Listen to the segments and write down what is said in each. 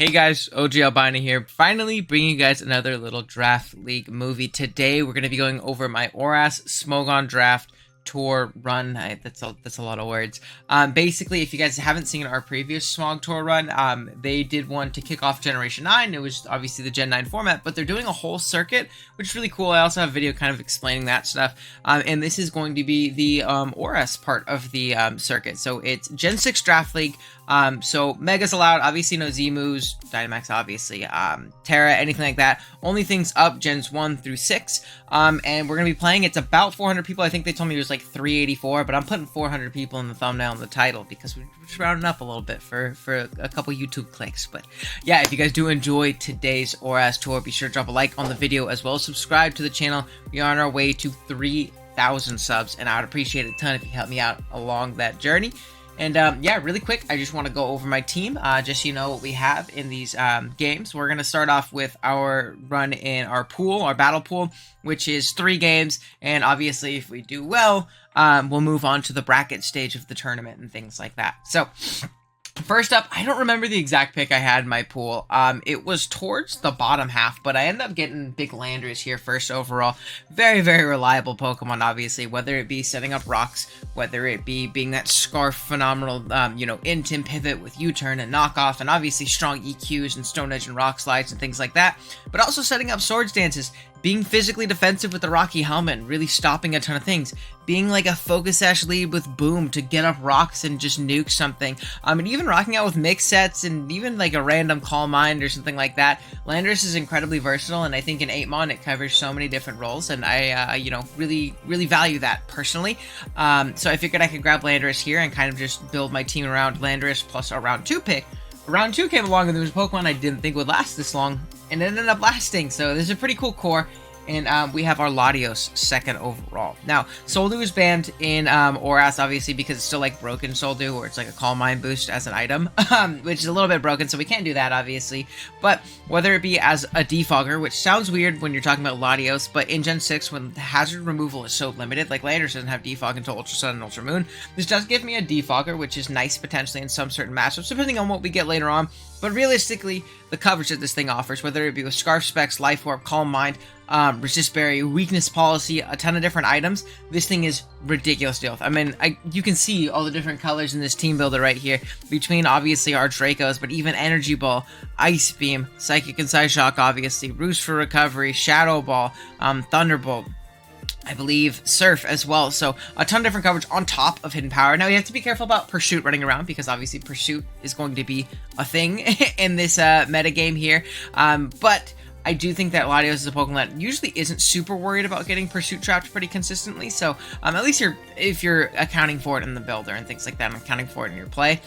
Hey guys, OG Albina here, finally bringing you guys another little Draft League movie. Today we're going to be going over my ORAS Smogon Draft Tour Run. That's a lot of words. Basically, if you guys haven't seen our previous Smog Tour Run, they did one to kick off Generation 9. It was obviously the Gen 9 format, but they're doing a whole circuit, which is really cool. I also have a video kind of explaining that stuff. And this is going to be the ORAS part of the circuit. So it's Gen 6 Draft League. So Megas allowed, obviously no Z-moves, Dynamax obviously, Terra, anything like that. Only things up Gens 1 through 6. And we're going to be playing, it's about 400 people. I think they told me it was like 384, but I'm putting 400 people in the thumbnail and the title because we're just rounding up a little bit for a couple YouTube clicks. But yeah, if you guys do enjoy today's ORAS tour, be sure to drop a like on the video as well as subscribe to the channel. We are on our way to 3,000 subs, and I would appreciate it a ton if you help me out along that journey. And yeah, really quick, I just want to go over my team, just so you know what we have in these games. We're going to start off with our run in our pool, our battle pool, which is 3 games. And obviously, if we do well, we'll move on to the bracket stage of the tournament and things like that. So first up, I don't remember the exact pick I had in my pool. It was towards the bottom half, but I ended up getting Big Landers here first overall. Very, very reliable Pokemon, obviously, whether it be setting up rocks, whether it be being that Scarf phenomenal, in-tim pivot with U-turn and knockoff, and obviously strong EQs and Stone Edge and Rock Slides and things like that, but also setting up Swords Dances, being physically defensive with the Rocky Helmet and really stopping a ton of things, being like a Focus Sash lead with Boom to get up rocks and just nuke something, and even rocking out with mix sets and even like a random Calm Mind or something like that. Landorus is incredibly versatile, and I think in 8mon it covers so many different roles, and I, really value that personally. So I figured I could grab Landorus here and kind of just build my team around Landorus plus a round 2 pick. Round 2 came along and there was a Pokemon I didn't think would last this long, and it ended up lasting, so this is a pretty cool core. And we have our Latios second overall. Now, Soldu is banned in ORAS, obviously, because it's still like broken Soldu, where it's like a Calm Mind boost as an item, which is a little bit broken, so we can't do that, obviously. But whether it be as a defogger, which sounds weird when you're talking about Latios, but in Gen 6, when the hazard removal is so limited, like Landers doesn't have defog until Ultra Sun and Ultra Moon, this does give me a defogger, which is nice potentially in some certain matchups, depending on what we get later on. But realistically, the coverage that this thing offers, whether it be with Scarf Specs, Life Orb, Calm Mind, Resist Berry, Weakness Policy, a ton of different items, this thing is ridiculous to deal with. I mean, you can see all the different colors in this team builder right here, between obviously our Dracos, but even Energy Ball, Ice Beam, Psychic and Psyshock, obviously, Roost for Recovery, Shadow Ball, Thunderbolt, I believe Surf as well, so a ton of different coverage on top of Hidden Power. Now you have to be careful about Pursuit running around, because obviously Pursuit is going to be a thing in this meta game here, but I do think that Latios is a Pokemon that usually isn't super worried about getting Pursuit trapped pretty consistently, so at least if you're accounting for it in the builder and things like that, and accounting for it in your play.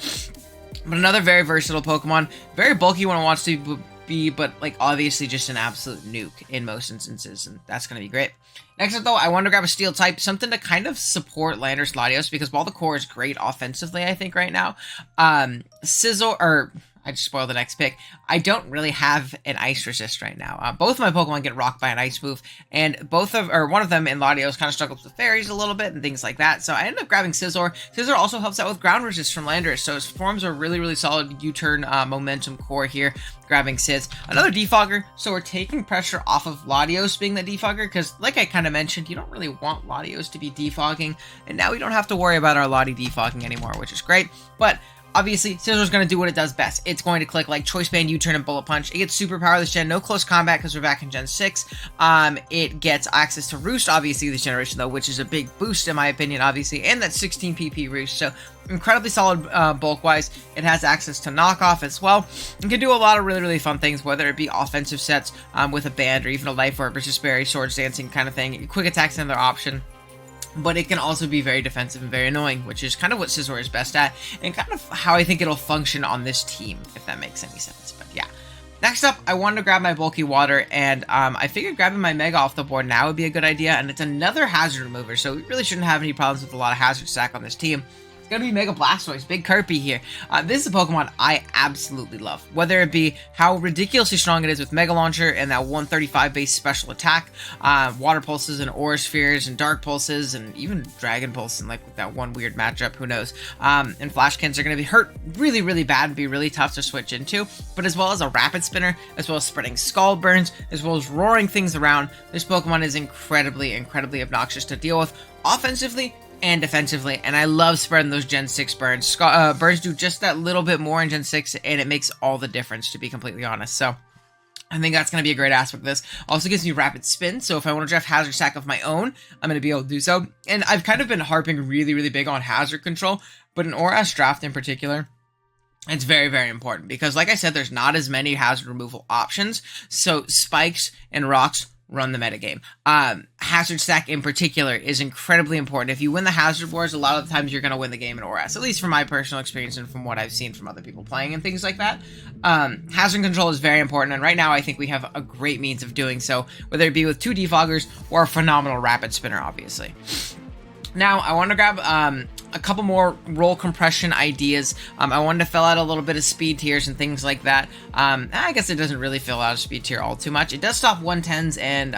But another very versatile Pokemon, very bulky when it wants to be, but like obviously just an absolute nuke in most instances, and that's going to be great. Next up though, I want to grab a Steel type, something to kind of support Landers Latios, because while the core is great offensively, I think right now, Sizzle, or I just spoiled the next pick, I don't really have an Ice Resist right now. Both of my Pokemon get rocked by an Ice move, and one of them in Latios kind of struggles with Fairies a little bit and things like that, so I ended up grabbing Scizor. Scizor also helps out with Ground Resist from Landers, so his forms are really, really solid U-turn momentum core here, grabbing Sizz. Another defogger, so we're taking pressure off of Latios being the defogger, because like I kind of mentioned, you don't really want Latios to be defogging, and now we don't have to worry about our Lati defogging anymore, which is great. But obviously, Scissor's going to do what it does best. It's going to click like Choice Band, U-turn, and Bullet Punch. It gets Superpower this gen, no close combat because we're back in Gen 6. It gets access to Roost, obviously, this generation, though, which is a big boost, in my opinion, obviously, and that 16 PP Roost, so incredibly solid bulk-wise. It has access to Knockoff as well. It can do a lot of really, really fun things, whether it be offensive sets with a Band or even a Life Orb, Resist Berry, Swords Dancing kind of thing. Quick Attack's another option. But it can also be very defensive and very annoying, which is kind of what Scizor is best at, and kind of how I think it'll function on this team, if that makes any sense. But yeah. Next up, I wanted to grab my bulky water, and I figured grabbing my Mega off the board now would be a good idea, and it's another hazard remover, so we really shouldn't have any problems with a lot of hazard stack on this team. It's gonna be Mega Blastoise, Big Kirby here. This is a Pokemon I absolutely love. Whether it be how ridiculously strong it is with Mega Launcher and that 135 base special attack, Water Pulses and Aura Spheres and Dark Pulses and even Dragon Pulse and like with that one weird matchup, who knows. And Flashkins are gonna be hurt really, really bad and be really tough to switch into. But as well as a Rapid Spinner, as well as spreading Scald Burns, as well as roaring things around, this Pokemon is incredibly, incredibly obnoxious to deal with offensively and defensively, and I love spreading those Gen 6 burns. Burns do just that little bit more in Gen 6, and it makes all the difference, to be completely honest. So I think that's going to be a great aspect of this. Also gives me Rapid Spin, so if I want to draft Hazard Sack of my own, I'm going to be able to do so. And I've kind of been harping really, really big on Hazard Control, but in ORAS Draft in particular, it's very, very important, because like I said, there's not as many hazard removal options, so Spikes and Rocks run the metagame. Hazard Stack in particular is incredibly important. If you win the Hazard Wars, a lot of the times you're going to win the game in ORAS, at least from my personal experience and from what I've seen from other people playing and things like that. Hazard Control is very important, and right now I think we have a great means of doing so, whether it be with 2 Defoggers or a phenomenal Rapid Spinner, obviously. Now, I want to grab a couple more roll compression ideas. I wanted to fill out a little bit of speed tiers and things like that. I guess it doesn't really fill out a speed tier all too much. It does stop 110s and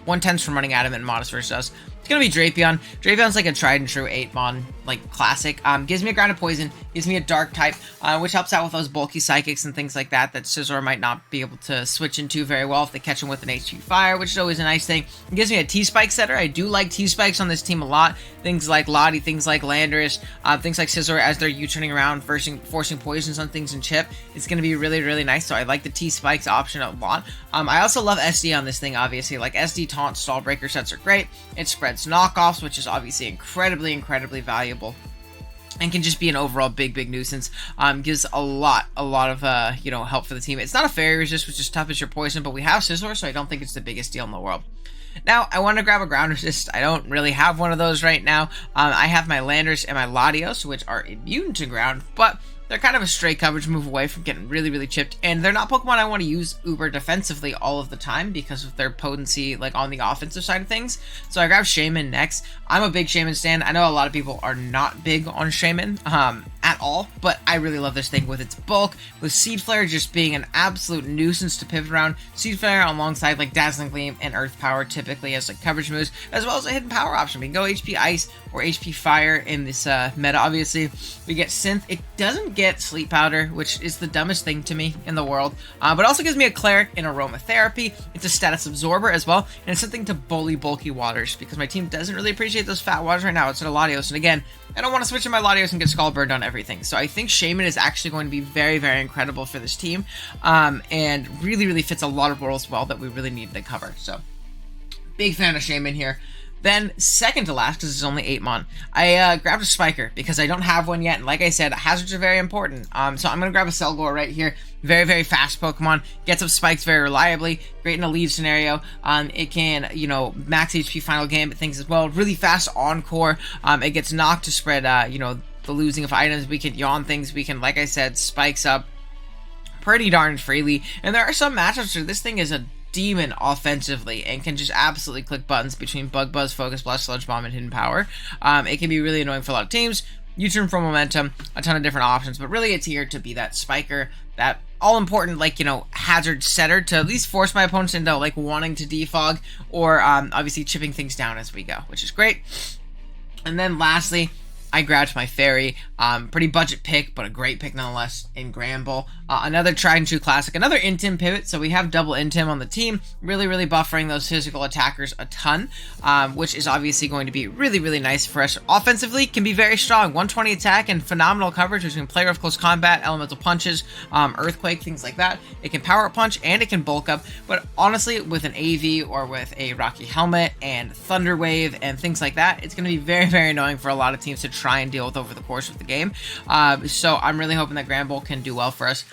110s from running Adamant and Modest Versus does. It's going to be Drapion. Drapion's like a tried and true 8-mon, like classic. Gives me a Grounded Poison, gives me a Dark type, which helps out with those bulky Psychics and things like that Scizor might not be able to switch into very well if they catch him with an HP Fire, which is always a nice thing. It gives me a T-Spike setter. I do like T-Spikes on this team a lot. Things like Lottie, things like Landorus, things like Scizor as they're U-turning around, forcing poisons on things and chip. It's going to be really, really nice, so I like the T-Spikes option a lot. I also love SD on this thing, obviously. Like SD Taunt, Stall Breaker sets are great. It spreads knockoffs, which is obviously incredibly, incredibly valuable, and can just be an overall big, big nuisance. Gives a lot of help for the team. It's not a Fairy Resist, which is tough as your poison, but we have Scizor, so I don't think it's the biggest deal in the world. Now, I want to grab a Ground Resist. I don't really have one of those right now. I have my Landorus and my Latios, which are immune to ground, but they're kind of a straight coverage move away from getting really, really chipped, and they're not Pokemon I want to use uber defensively all of the time because of their potency, like, on the offensive side of things. So I grab Shaman next. I'm a big Shaman stan. I know a lot of people are not big on Shaman at all, but I really love this thing with its bulk, with Seed Flare just being an absolute nuisance to pivot around. Seed Flare alongside, like, Dazzling Gleam and Earth Power typically as, like, coverage moves, as well as a hidden power option. We can go HP Ice or HP Fire in this meta, obviously. We get Synth. It doesn't get Sleep Powder, which is the dumbest thing to me in the world, but also gives me a Cleric in Aromatherapy. It's a status absorber as well, and it's something to bully bulky waters, because my team doesn't really appreciate those fat waters right now. It's at a Latios, and again, I don't want to switch in my Latios and get Skull Burned on everything, so I think Shaman is actually going to be very, very incredible for this team, and really, really fits a lot of roles well that we really need to cover, so big fan of Shaman here. Then, second to last, because it's only 8-mon, I grabbed a Spiker, because I don't have one yet, and like I said, hazards are very important, so I'm going to grab a Selgor right here. Very, very fast Pokemon, gets up spikes very reliably, great in a lead scenario. It can, max HP final game things as well, really fast Encore. It gets knocked to spread, the losing of items. We can yawn things, we can, like I said, spikes up pretty darn freely, and there are some matchups where this thing is a demon offensively and can just absolutely click buttons between Bug Buzz, Focus Blast, Sludge Bomb, and Hidden Power. It can be really annoying for a lot of teams. U-turn for momentum, a ton of different options, but really it's here to be that Spiker, that all-important, hazard setter to at least force my opponents into, wanting to defog or, obviously chipping things down as we go, which is great. And then lastly, I grabbed my Fairy, pretty budget pick, but a great pick nonetheless, in Granbull. Another tried and true classic, another Intim pivot, so we have double Intim on the team, really, really buffering those physical attackers a ton, which is obviously going to be really, really nice for us. Offensively, can be very strong, 120 attack and phenomenal coverage between Player of Close Combat, Elemental Punches, Earthquake, things like that. It can Power Up Punch, and it can Bulk Up, but honestly, with an AV or with a Rocky Helmet and Thunder Wave and things like that, it's going to be very, very annoying for a lot of teams to try and deal with over the course of the game. So I'm really hoping that Granbull can do well for us.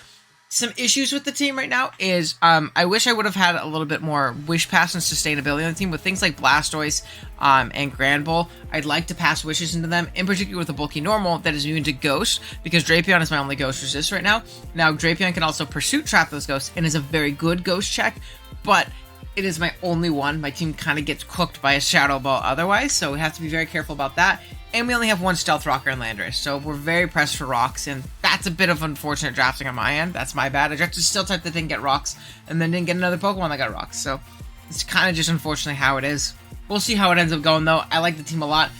Some issues with the team right now is I wish I would have had a little bit more Wish Pass and sustainability on the team with things like Blastoise and Granbull. I'd like to pass Wishes into them, in particular with a bulky normal that is immune to Ghost, because Drapion is my only Ghost resist right now. Now, Drapion can also Pursuit Trap those Ghosts and is a very good Ghost check, but it is my only one. My team kind of gets cooked by a Shadow Ball otherwise, so we have to be very careful about that. and we only have one Stealth Rocker and Landorus, so we're very pressed for rocks, and that's a bit of unfortunate drafting on my end. That's my bad. I drafted a Steel type that didn't get rocks, and then didn't get another Pokemon that got rocks, so it's kind of just unfortunately how it is. We'll see how it ends up going, though. I like the team a lot.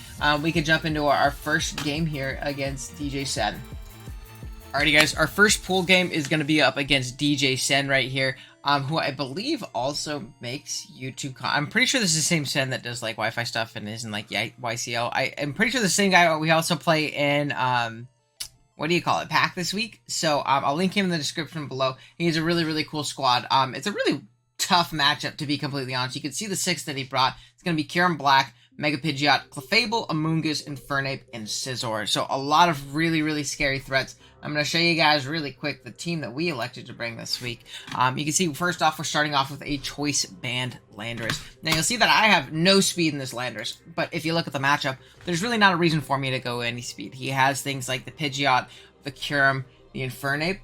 We could jump into our first game here against DJ Sen. Alrighty, guys, our first pool game is going to be up against DJ Sen right here, who I believe also makes YouTube I'm pretty sure this is the same Sen that does, like, Wi-Fi stuff and isn't, like, YCL. I'm pretty sure the same guy we also play in, what do you call it, Pack this week. So, I'll link him in the description below. He's a really, really cool squad. It's a really tough matchup, to be completely honest. You can see the 6 that he brought. It's going to be Kyurem Black, Mega Pidgeot, Clefable, Amoonguss, Infernape, and Scizor. So a lot of really, really scary threats. I'm going to show you guys really quick the team that we elected to bring this week. You can see, first off, we're starting off with a Choice Band Landorus. Now, you'll see that I have no speed in this Landorus, but if you look at the matchup, there's really not a reason for me to go any speed. He has things like the Pidgeot, the Kyurem, the Infernape,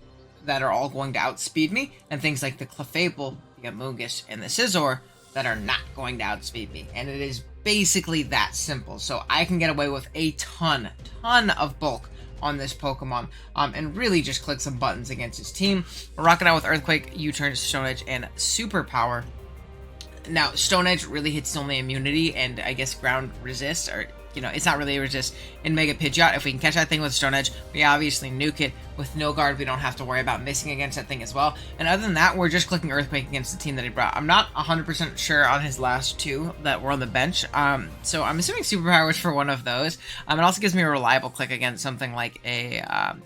that are all going to outspeed me, and things like the Clefable, the Amoonguss, and the Scizor that are not going to outspeed me. And it is basically that simple. So I can get away with a ton of bulk on this Pokemon, and really just click some buttons against his team. We're rocking out with Earthquake, U-Turn, Stone Edge, and Superpower. Now, Stone Edge really hits only immunity, and I guess Ground Resist, or, you know, it's not really a resist in Mega Pidgeot. If we can catch that thing with Stone Edge, we obviously nuke it. With no guard, we don't have to worry about missing against that thing as well. And other than that, we're just clicking Earthquake against the team that he brought. I'm not 100% sure on his last 2 that were on the bench, so I'm assuming Superpower was for one of those. It also gives me a reliable click against something like a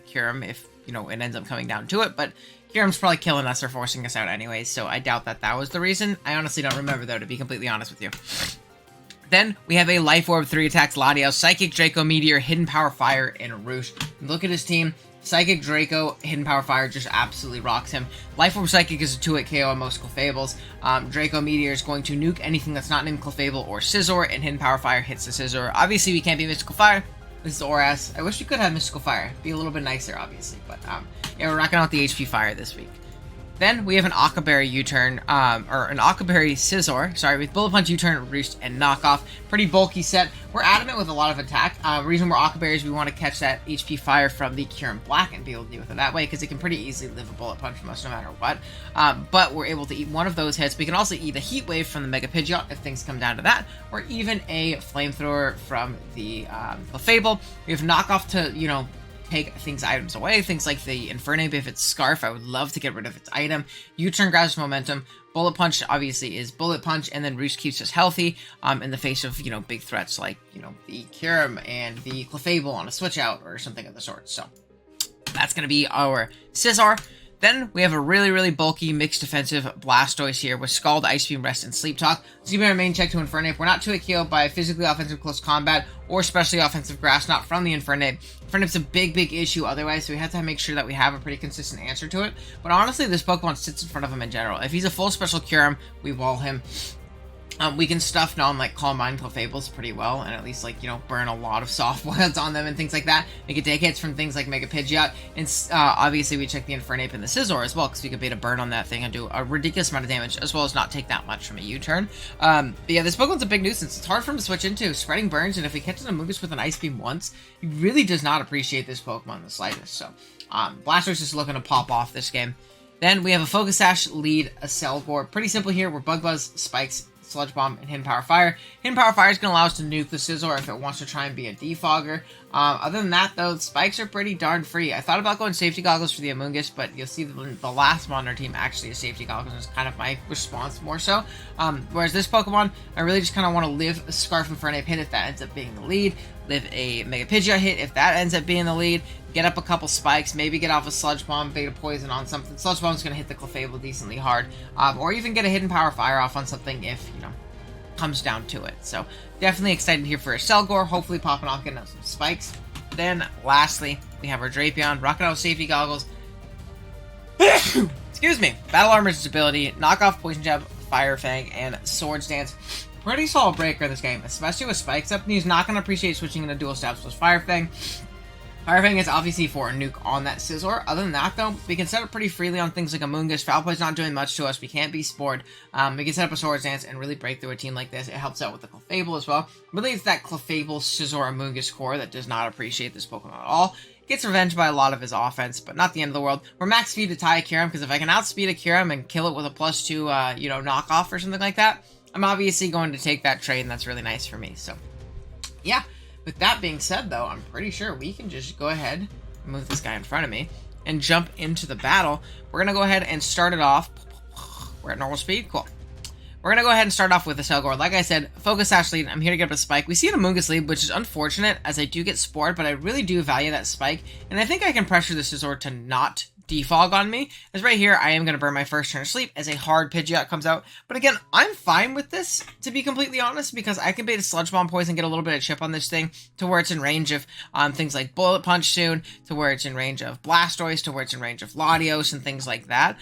Kyurem, if, you know, it ends up coming down to it, but Kyurem's probably killing us or forcing us out anyways, so I doubt that that was the reason. I honestly don't remember, though, to be completely honest with you. Then we have a Life Orb, 3 attacks, Latios, Psychic Draco, Meteor, Hidden Power Fire, and Roosh. Look at his team. Psychic Draco, Hidden Power Fire just absolutely rocks him. Life Orb Psychic is a 2-hit KO on most Clefables. Draco Meteor is going to nuke anything that's not named Clefable or Scizor, and Hidden Power Fire hits the Scizor. Obviously, we can't be Mystical Fire. This is ORAS. I wish we could have Mystical Fire. Be a little bit nicer, obviously. But, yeah, we're rocking out the HP Fire this week. Then we have an Occaberry U-Turn, or an Occaberry Scizor, sorry, with Bullet Punch, U-Turn, Roost, and Knockoff. Pretty bulky set. We're adamant with a lot of attack. Reason we're Occaberry is we want to catch that HP Fire from the Kyurem Black and be able to deal with it that way, because it can pretty easily live a Bullet Punch from us no matter what. But we're able to eat one of those hits. We can also eat a Heat Wave from the Mega Pidgeot if things come down to that, or even a Flamethrower from the Clefable. We have Knockoff to, you know, take items away, things like the Infernape. If it's Scarf, I would love to get rid of its item. U-Turn grabs momentum. Bullet Punch obviously is Bullet Punch, and then Roost keeps us healthy in the face of, you know, big threats like, you know, the Kyurem and the Clefable on a switch out or something of the sort. So that's going to be our Scizor. Then we have a really, really bulky mixed defensive Blastoise here with Scald, Ice Beam, Rest, and Sleep Talk. This is going to be our main check to Infernape. We're not 2-hit KO by physically offensive close combat or especially offensive grass, not from the Infernape. Infernape's a big, big issue otherwise, so we have to make sure that we have a pretty consistent answer to it. But honestly, this Pokemon sits in front of him in general. If he's a full special Kyurem, we wall him. We can stuff non like Calm Mind Clefables pretty well, and at least, like, you know, burn a lot of soft boils on them and things like that. We can take hits from things like Mega Pidgeot, and obviously we check the Infernape and the Scizor as well, because we could bait a burn on that thing and do a ridiculous amount of damage, as well as not take that much from a U-turn. But yeah, this Pokemon's a big nuisance. It's hard for him to switch into. Spreading burns, and if he catches a Amoonguss with an Ice Beam once, he really does not appreciate this Pokemon in the slightest. So, Blastoise is looking to pop off this game. Then we have a Focus Sash, Lead, a Cellgore. Pretty simple here. We're Bug Buzz, Spikes, Sludge Bomb, and Hidden Power Fire. Hidden Power Fire is going to allow us to nuke the Scizor if it wants to try and be a defogger. Other than that, though, the Spikes are pretty darn free. I thought about going Safety Goggles for the Amoonguss, but you'll see the last one on our team actually is Safety Goggles, and it's kind of my response more so. Whereas this Pokemon, I really just kind of want to live a Scarf Infernape hit if that ends up being the lead, live a Mega Pidgeot hit if that ends up being the lead, get up a couple Spikes, maybe get off a Sludge Bomb, Beta Poison on something. Sludge Bomb's going to hit the Clefable decently hard, or even get a Hidden Power Fire off on something if, you know, comes down to it. So definitely excited here for a Cellgore, hopefully popping off, getting out some Spikes. Then lastly, we have our Drapion, rocking out with Safety Goggles. Excuse me. Battle Armor's ability, knock off Poison Jab, Fire Fang, and Swords Dance. Pretty solid breaker this game, especially with Spikes up, and he's not going to appreciate switching into Dual Stabs with Fire Fang. Fire Fang is obviously for a nuke on that Scizor. Other than that, though, we can set up pretty freely on things like Amoonguss. Foul Play's not doing much to us. We can't be spored. We can set up a Swords Dance and really break through a team like this. It helps out with the Clefable as well. Really, it's that Clefable, Scizor, Amoonguss core that does not appreciate this Pokemon at all. Gets revenged by a lot of his offense, but not the end of the world. We're max speed to tie a Kyurem, because if I can outspeed a Kyurem and kill it with a +2, knockoff or something like that, I'm obviously going to take that trade, and that's really nice for me. So, yeah. With that being said, though, I'm pretty sure we can just go ahead, move this guy in front of me, and jump into the battle. We're going to go ahead and start it off. We're at normal speed. Cool. We're going to go ahead and start off with the Selgor. Like I said, focus Sash lead. I'm here to get up a Spike. We see an Amoonguss lead, which is unfortunate, as I do get spored, but I really do value that Spike, and I think I can pressure the Scizor to not defog on me, as right here I am going to burn my first turn of sleep as a hard Pidgeot comes out. But again, I'm fine with this, to be completely honest, because I can bait a Sludge Bomb Poison, get a little bit of chip on this thing to where it's in range of things like Bullet Punch soon, to where it's in range of Blastoise, to where it's in range of Latios and things like that.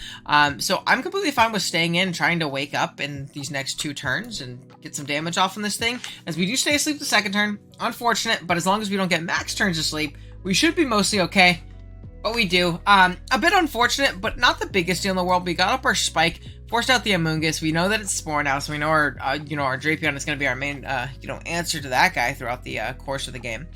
So I'm completely fine with staying in, trying to wake up in these next 2 turns and get some damage off on this thing, as we do stay asleep the second turn. Unfortunate, but as long as we don't get max turns of sleep, we should be mostly okay. But we do. A bit unfortunate, but not the biggest deal in the world. We got up our Spike, forced out the Amoonguss. We know that it's Spore now, so we know our, our Drapion is going to be our main, answer to that guy throughout the course of the game.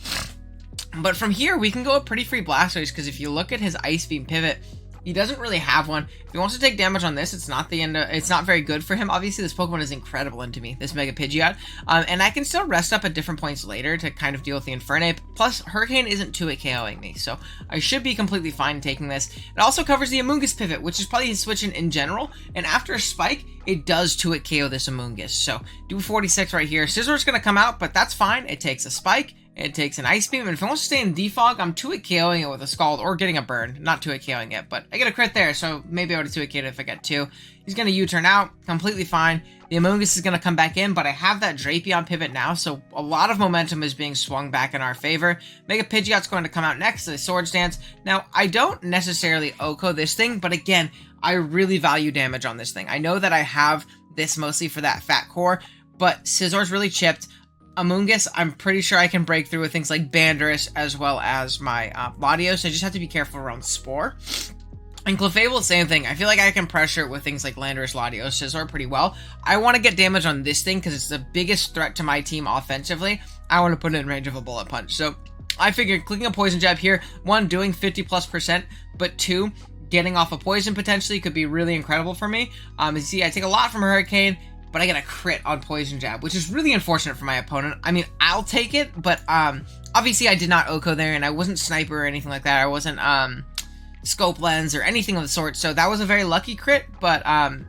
But from here, we can go a pretty free Blastoise, because if you look at his Ice Beam pivot, he doesn't really have one. If he wants to take damage on this, it's not the end. It's not very good for him. Obviously, this Pokemon is incredible into me, this Mega Pidgeot. And I can still rest up at different points later to kind of deal with the Infernape. Plus, Hurricane isn't 2-hit KOing me, so I should be completely fine taking this. It also covers the Amoonguss pivot, which is probably his switch in general. And after a Spike, it does 2-hit KO this Amoonguss. So, do 46 right here. Scizor's going to come out, but that's fine. It takes a Spike. It takes an Ice Beam, and if it wants to stay in Defog, I'm 2-hit KOing it with a Scald, or getting a burn. Not 2-hit KOing it, but I get a crit there, so maybe I would have 2-hit KO'd if I get 2. He's going to U-turn out, completely fine. The Amoonguss is going to come back in, but I have that Drapion pivot now, so a lot of momentum is being swung back in our favor. Mega Pidgeot's going to come out next to the Swords Dance. Now, I don't necessarily OHKO this thing, but again, I really value damage on this thing. I know that I have this mostly for that fat core, but Scizor's really chipped. Amoonguss, I'm pretty sure I can break through with things like Bandurus as well as my Latios, so I just have to be careful around Spore. And Clefable, same thing. I feel like I can pressure it with things like Landorus, Latios, Scizor pretty well. I want to get damage on this thing because it's the biggest threat to my team offensively. I want to put it in range of a Bullet Punch. So I figured clicking a Poison Jab here, 1, doing 50+%, but 2, getting off a Poison potentially could be really incredible for me. As you see, I take a lot from Hurricane, but I get a crit on Poison Jab, which is really unfortunate for my opponent. I mean, I'll take it, but obviously I did not OHKO there, and I wasn't Sniper or anything like that. I wasn't Scope Lens or anything of the sort, so that was a very lucky crit, but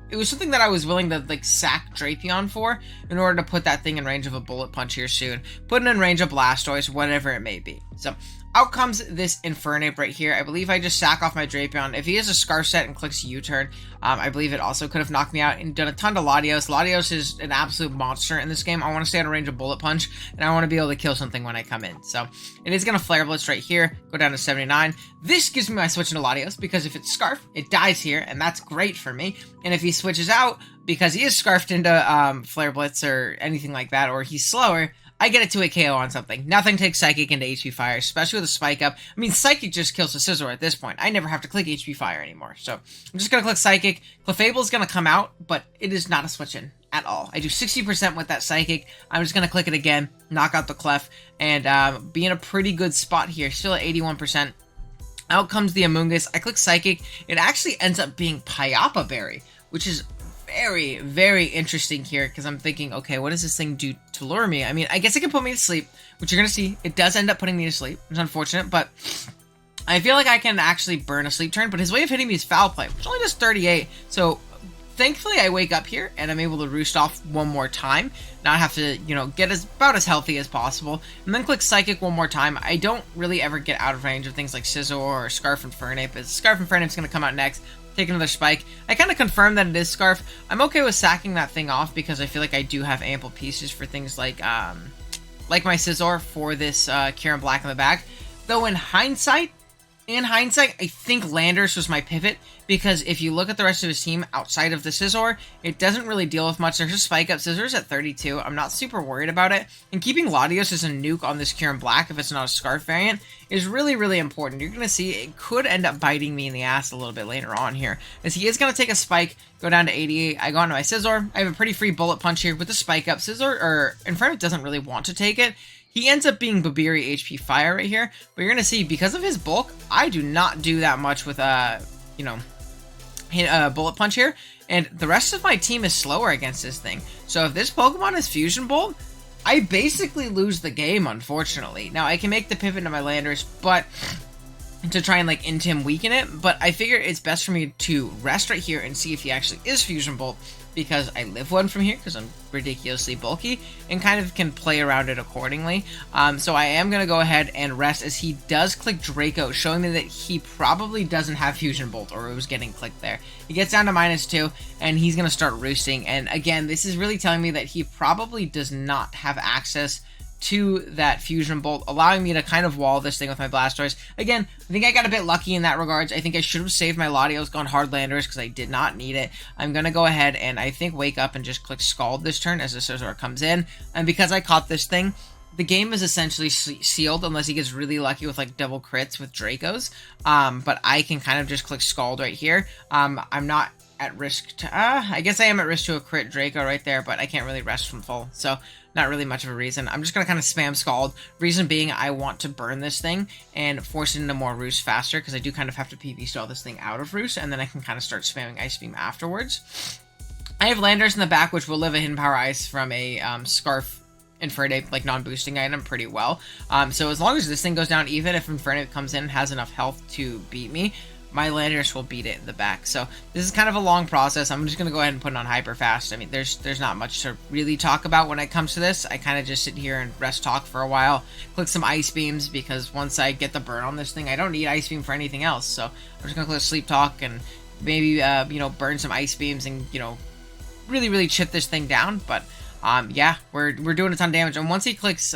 it was something that I was willing to like sack Drapion for in order to put that thing in range of a Bullet Punch here soon. Put it in range of Blastoise, whatever it may be. So out comes this Infernape right here. I believe I just sack off my Drapion. If he has a Scarf Set and clicks U-turn, I believe it also could have knocked me out and done a ton to Latios. Latios is an absolute monster in this game. I want to stay out of range of Bullet Punch, and I want to be able to kill something when I come in. So it is going to Flare Blitz right here, go down to 79. This gives me my switch into Latios, because if it's Scarf, it dies here, and that's great for me. And if he switches out, because he is Scarfed into Flare Blitz or anything like that, or he's slower, I get it to a KO on something. Nothing takes Psychic into HP Fire, especially with a Spike Up. I mean, Psychic just kills the Scizor at this point. I never have to click HP Fire anymore. So I'm just going to click Psychic. Clefable is going to come out, but it is not a switch in at all. I do 60% with that Psychic. I'm just going to click it again, knock out the Clef, and be in a pretty good spot here. Still at 81%. Out comes the Amoonguss. I click Psychic. It actually ends up being Pyapa Berry, which is very, very interesting here, because I'm thinking, okay, what does this thing do to lure me? I mean, I guess it can put me to sleep, which you're going to see. It does end up putting me to sleep. It's unfortunate, but I feel like I can actually burn a sleep turn, but his way of hitting me is Foul Play, which only does 38, so thankfully I wake up here, and I'm able to roost off one more time, not have to, get about as healthy as possible, and then click Psychic one more time. I don't really ever get out of range of things like Scizor or Scarf Infernape, as Scarf Infernape's going to come out next. Take another Spike. I kind of confirm that it is Scarf. I'm okay with sacking that thing off because I feel like I do have ample pieces for things like my Scizor for this Kyurem Black in the back. Though in hindsight, In hindsight, I think Landers was my pivot, because if you look at the rest of his team outside of the Scizor, it doesn't really deal with much. There's a Spike Up. Scizor's at 32. I'm not super worried about it. And keeping Latios as a nuke on this Kyurem Black, if it's not a Scarf variant, is really, really important. You're going to see it could end up biting me in the ass a little bit later on here, as he is going to take a Spike, go down to 88. I go onto my Scizor. I have a pretty free Bullet Punch here with the Spike Up. Scizor, or Inferno, doesn't really want to take it. He ends up being Babiri HP Fire right here, but you're going to see, because of his bulk, I do not do that much with, Bullet Punch here, and the rest of my team is slower against this thing. So if this Pokemon is Fusion Bolt, I basically lose the game, unfortunately. Now, I can make the pivot to my Landers, but to try and, like, Intim weaken it, but I figure it's best for me to rest right here and see if he actually is Fusion Bolt, because I live one from here, because I'm ridiculously bulky, and kind of can play around it accordingly. So I am going to go ahead and rest, as he does click Draco, showing me that he probably doesn't have Fusion Bolt, or it was getting clicked there. He gets down to -2, and he's going to start roosting, and again, this is really telling me that he probably does not have access to that Fusion Bolt, allowing me to kind of wall this thing with my Blastoise. Again, I think I got a bit lucky in that regards. I think I should have saved my Latios, gone hard Landers, because I did not need it. I'm going to go ahead and I think Wake Up and just click Scald this turn as the Scizor comes in. And because I caught this thing, the game is essentially sealed unless he gets really lucky with like double crits with Dracos. But I can kind of just click Scald right here. I'm not at risk to, I guess I am at risk to a crit Draco right there, but I can't really rest from full, so not really much of a reason. I'm just going to kind of spam Scald, reason being I want to burn this thing and force it into more Roost faster, because I do kind of have to PV stall this thing out of Roost, and then I can kind of start spamming Ice Beam afterwards. I have Landers in the back, which will live a Hidden Power Ice from a Scarf Infernape, like, non-boosting item pretty well. So as long as this thing goes down, even if Infernape comes in and has enough health to beat me, my Landers will beat it in the back. So this is kind of a long process. I'm just going to go ahead and put it on hyper fast. I mean, there's not much to really talk about when it comes to this. I kind of just sit here and rest talk for a while, click some Ice Beams, because once I get the burn on this thing, I don't need Ice Beam for anything else. So I'm just going to click Sleep Talk and maybe, burn some Ice Beams and, really, really chip this thing down. But yeah, we're doing a ton of damage. And once he clicks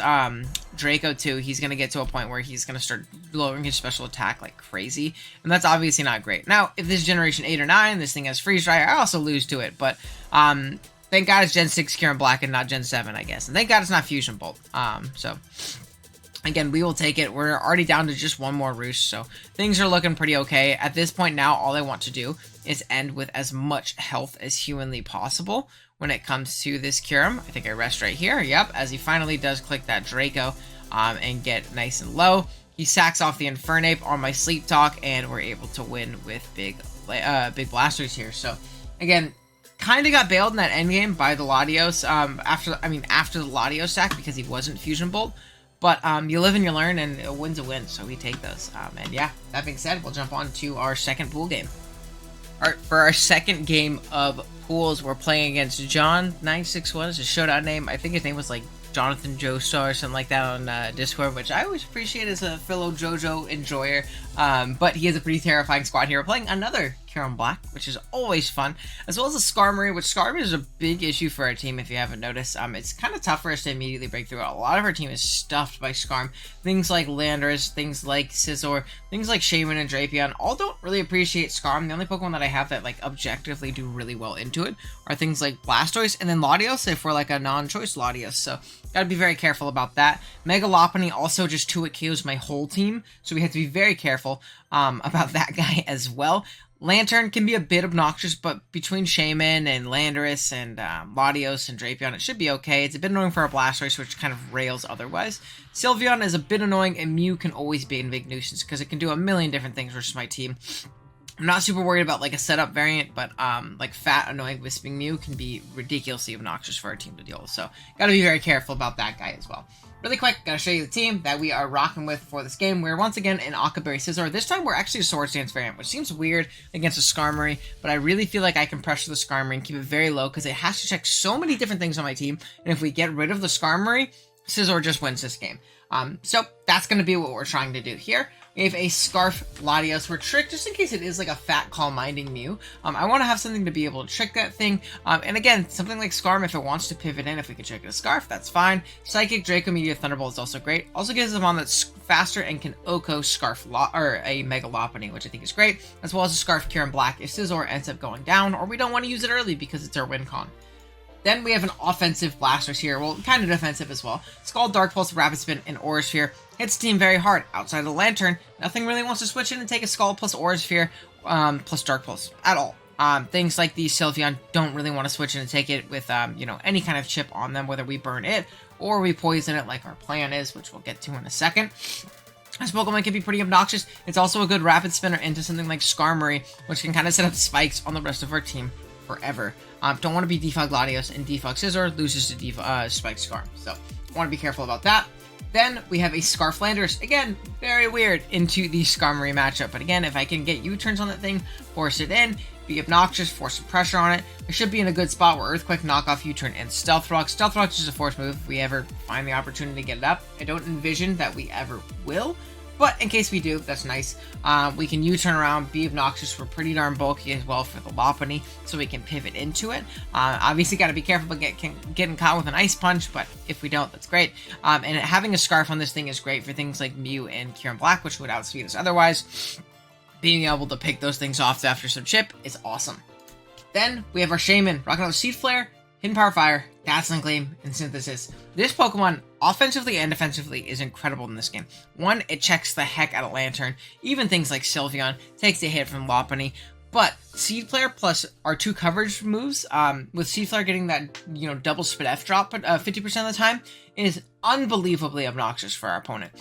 Draco too, he's going to get to a point where he's going to start lowering his special attack like crazy. And that's obviously not great. Now, if this is Generation 8 or 9, this thing has Freeze Dry, I also lose to it. But thank God it's Gen 6 Kyurem Black and not Gen 7, I guess. And thank God it's not Fusion Bolt. So again, we will take it. We're already down to just one more Roost, so things are looking pretty okay. At this point now, all I want to do is end with as much health as humanly possible when it comes to this Kyurem. I think I rest right here. Yep, as he finally does click that Draco and get nice and low. He sacks off the Infernape on my Sleep Talk, and we're able to win with big Blasters here. So, again, kind of got bailed in that endgame by the Latios after the Latios sack, because he wasn't Fusion Bolt. But you live and you learn, and a win's a win, so we take those. And yeah, that being said, we'll jump on to our second pool game. Alright, for our second game of pools, we're playing against John961 is his showdown name. I think his name was like Jonathan Joestar or something like that on Discord, which I always appreciate as a fellow JoJo enjoyer. But he has a pretty terrifying squad here. We're playing another Kyurem Black, which is always fun, as well as a Skarmory, which Skarmory is a big issue for our team if you haven't noticed. It's kind of tough for us to immediately break through. A lot of our team is stuffed by Skarm. Things like Landers, things like Scizor, things like Shaman and Drapion all don't really appreciate Skarm. The only Pokemon that I have that like objectively do really well into it are things like Blastoise and then Latios if we're like a non-choice Latios. So gotta be very careful about that. Mega Lopunny also just 2-hit KOs my whole team, so we have to be very careful about that guy as well. Lantern can be a bit obnoxious, but between Shaman and Landorus and Latios and Drapion, it should be okay. It's a bit annoying for our Blastoise, which kind of rails otherwise. Sylveon is a bit annoying, and Mew can always be a big nuisance because it can do a million different things versus my team. I'm not super worried about like a setup variant, but like fat, annoying Wisping Mew can be ridiculously obnoxious for our team to deal with. So gotta be very careful about that guy as well. Really quick, gotta show you the team that we are rocking with for this game. We're once again in Akaberry Scizor. This time we're actually a Swords Dance variant, which seems weird against a Skarmory, but I really feel like I can pressure the Skarmory and keep it very low because it has to check so many different things on my team, and if we get rid of the Skarmory, Scizor just wins this game. So that's going to be what we're trying to do here. We have a Scarf Latios. We're tricked just in case it is like a fat calm minding Mew. I want to have something to be able to trick that thing. And again, something like Scarm, if it wants to pivot in, if we can trick it a Scarf, that's fine. Psychic Draco Meteor Thunderbolt is also great. Also gives us one that's faster and can Oko Scarf or a Mega Lopunny, which I think is great, as well as a Scarf Kyurem Black if Scizor ends up going down, or we don't want to use it early because it's our win con. Then we have an offensive Blastoise here, well, kind of defensive as well. Scald, Dark Pulse, Rapid Spin, and Aura Sphere. Hits team very hard. Outside of the Lantern, nothing really wants to switch in and take a Scald plus Aura Sphere plus Dark Pulse at all. Things like the Sylveon don't really want to switch in and take it with, any kind of chip on them, whether we burn it or we poison it like our plan is, which we'll get to in a second. This Pokemon can be pretty obnoxious. It's also a good Rapid Spinner into something like Skarmory, which can kind of set up spikes on the rest of our team forever. Don't want to be Defog Latios, and Defog Scizor loses to Spike Scarm, so want to be careful about that. Then we have a Scarflanders, again, very weird, into the Skarmory matchup, but again, if I can get U-turns on that thing, force it in, be obnoxious, force some pressure on it, I should be in a good spot where Earthquake, Knockoff, U-turn, and Stealth Rock. Stealth Rock is just a force move if we ever find the opportunity to get it up. I don't envision that we ever will, but in case we do, that's nice. We can U-turn around, be obnoxious. We're pretty darn bulky as well for the Lopunny, so we can pivot into it. Obviously, got to be careful about getting caught with an Ice Punch, but if we don't, that's great. And having a Scarf on this thing is great for things like Mew and Kyurem Black, which would outspeed us otherwise. Being able to pick those things off after some chip is awesome. Then we have our Shaman, rocking out with Seed Flare, Hidden Power Fire, Dazzling Gleam, and Synthesis. This Pokemon, offensively and defensively, is incredible in this game. One, it checks the heck out of Lantern. Even things like Sylveon takes a hit from Lopunny. But Seed Flare plus our two coverage moves, with Seed Flare getting that, double Spit F drop 50% of the time, is unbelievably obnoxious for our opponent.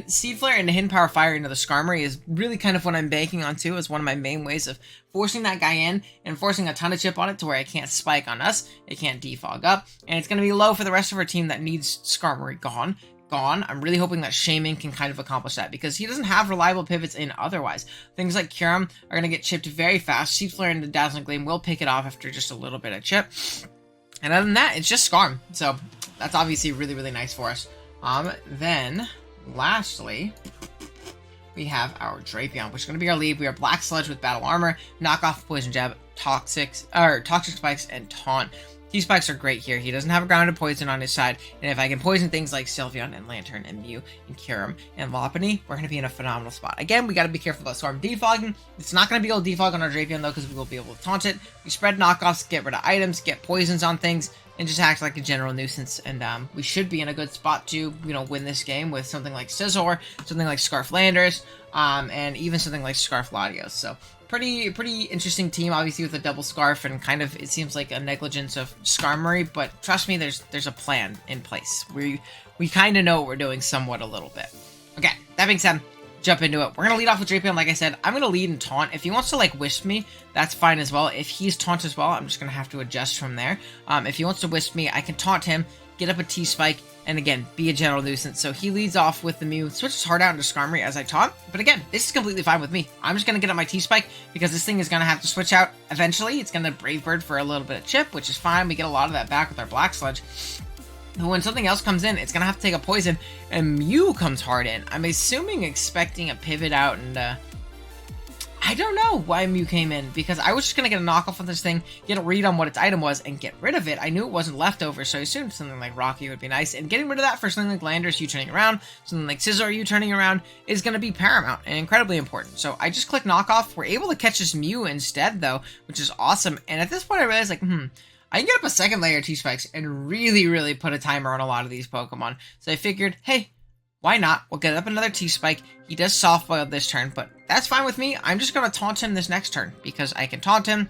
Seed Flare into Hidden Power Fire into the Skarmory is really kind of what I'm banking on too, as one of my main ways of forcing that guy in and forcing a ton of chip on it to where it can't spike on us, it can't defog up, and it's going to be low for the rest of our team that needs Skarmory gone. I'm really hoping that Shaman can kind of accomplish that, because he doesn't have reliable pivots in otherwise. Things like Kyurem are going to get chipped very fast. Seed Flare into Dazzling Gleam will pick it off after just a little bit of chip. And other than that, it's just Skarm. So that's obviously really, really nice for us. Then, lastly, we have our Drapion, which is going to be our lead. We are Black Sludge with Battle Armor, Knockoff, Poison Jab, Toxic Spikes, and Taunt. T-Spikes are great here. He doesn't have a grounded poison on his side, and if I can poison things like Sylveon and Lantern and Mew and Kyurem and Lopunny, we're going to be in a phenomenal spot. Again, we got to be careful about Swarm defogging. It's not going to be able to defog on our Drapion, though, because we will be able to taunt it. We spread knockoffs, get rid of items, get poisons on things, and just act like a general nuisance, and we should be in a good spot to, win this game with something like Scizor, something like Scarflanders, and even something like Scarf Latios. So pretty interesting team, obviously, with a double Scarf, and kind of, it seems like a negligence of Skarmory, but trust me, there's a plan in place. We kind of know what we're doing somewhat a little bit. Okay, that being said, jump into it. We're going to lead off with Drapion, like I said. I'm going to lead and taunt. If he wants to, wisp me, that's fine as well. If he's taunt as well, I'm just going to have to adjust from there. If he wants to wisp me, I can taunt him, get up a T-Spike, and again, be a general nuisance. So he leads off with the Mew, switches hard out into Skarmory as I taunt. But again, this is completely fine with me. I'm just going to get up my T-Spike, because this thing is going to have to switch out eventually. It's going to Brave Bird for a little bit of chip, which is fine. We get a lot of that back with our Black Sludge. But when something else comes in, it's going to have to take a poison, and Mew comes hard in. I'm expecting a pivot out, and I don't know why Mew came in, because I was just going to get a knockoff on this thing, get a read on what its item was, and get rid of it. I knew it wasn't leftover, so I assumed something like Rocky would be nice, and getting rid of that for something like Landorus U-turning around, something like Scizor U-turning around, is going to be paramount and incredibly important. So I just click knockoff. We're able to catch this Mew instead, though, which is awesome, and at this point I realized, I can get up a second layer of T-Spikes and really, really put a timer on a lot of these Pokemon. So I figured, hey, why not? We'll get up another T-Spike. He does soft boil this turn, but that's fine with me. I'm just going to taunt him this next turn, because I can taunt him.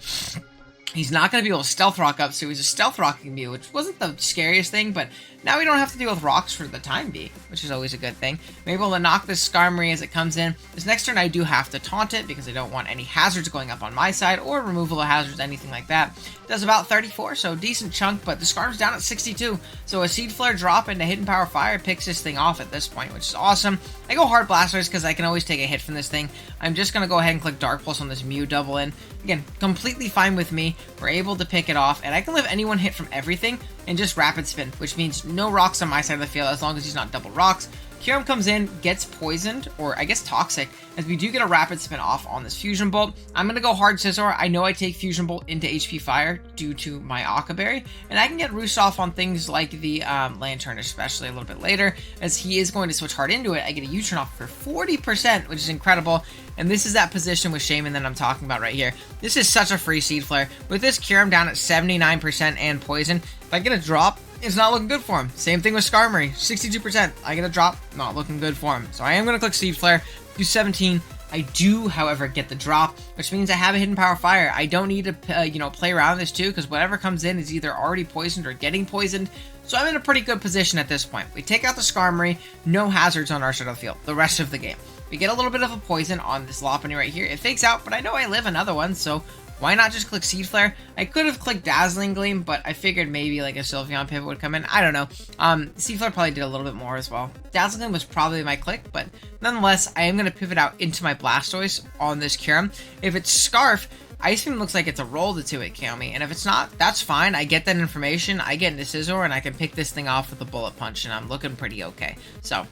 He's not going to be able to Stealth Rock up, so he's a Stealth Rocking Mew, which wasn't the scariest thing, but now we don't have to deal with rocks for the time being, which is always a good thing. I'm able to knock this Skarmory as it comes in. This next turn I do have to taunt it, because I don't want any hazards going up on my side, or removal of hazards, anything like that. It does about 34, so decent chunk, but the Skarm's down at 62, so a Seed Flare drop into Hidden Power Fire picks this thing off at this point, which is awesome. I go Hard Blastoise because I can always take a hit from this thing. I'm just going to go ahead and click Dark Pulse on this Mew double in. Again, completely fine with me. We're able to pick it off, and I can live any one hit from everything and just Rapid Spin, which means no rocks on my side of the field as long as he's not double rocks. Kyurem comes in, gets poisoned, or I guess toxic, as we do get a rapid spin off on this Fusion Bolt. I'm going to go hard Scizor. I know I take Fusion Bolt into HP Fire due to my Aqua Berry, and I can get Roost off on things like the Lantern, especially a little bit later, as he is going to switch hard into it. I get a U-turn off for 40%, which is incredible, and this is that position with Shaman that I'm talking about right here. This is such a free Seed Flare. With this Kyurem down at 79% and Poison, if I get a drop, it's not looking good for him. Same thing with Skarmory, 62%. I get a drop, not looking good for him. So I am going to click Seed Flare, do 17. I do, however, get the drop, which means I have a Hidden Power Fire. I don't need to, play around this too, because whatever comes in is either already poisoned or getting poisoned. So I'm in a pretty good position at this point. We take out the Skarmory, no hazards on our side of the field, the rest of the game. We get a little bit of a poison on this Lopunny right here. It fakes out, but I know I live another one, so why not just click Seed Flare? I could have clicked Dazzling Gleam, but I figured maybe like a Sylveon pivot would come in. I don't know. Seed Flare probably did a little bit more as well. Dazzling Gleam was probably my click, but nonetheless, I am going to pivot out into my Blastoise on this Kyurem. If it's Scarf, Ice Beam looks like it's a roll to 2-hit KO me, and if it's not, that's fine. I get that information, I get into Scizor, and I can pick this thing off with a Bullet Punch, and I'm looking pretty okay. So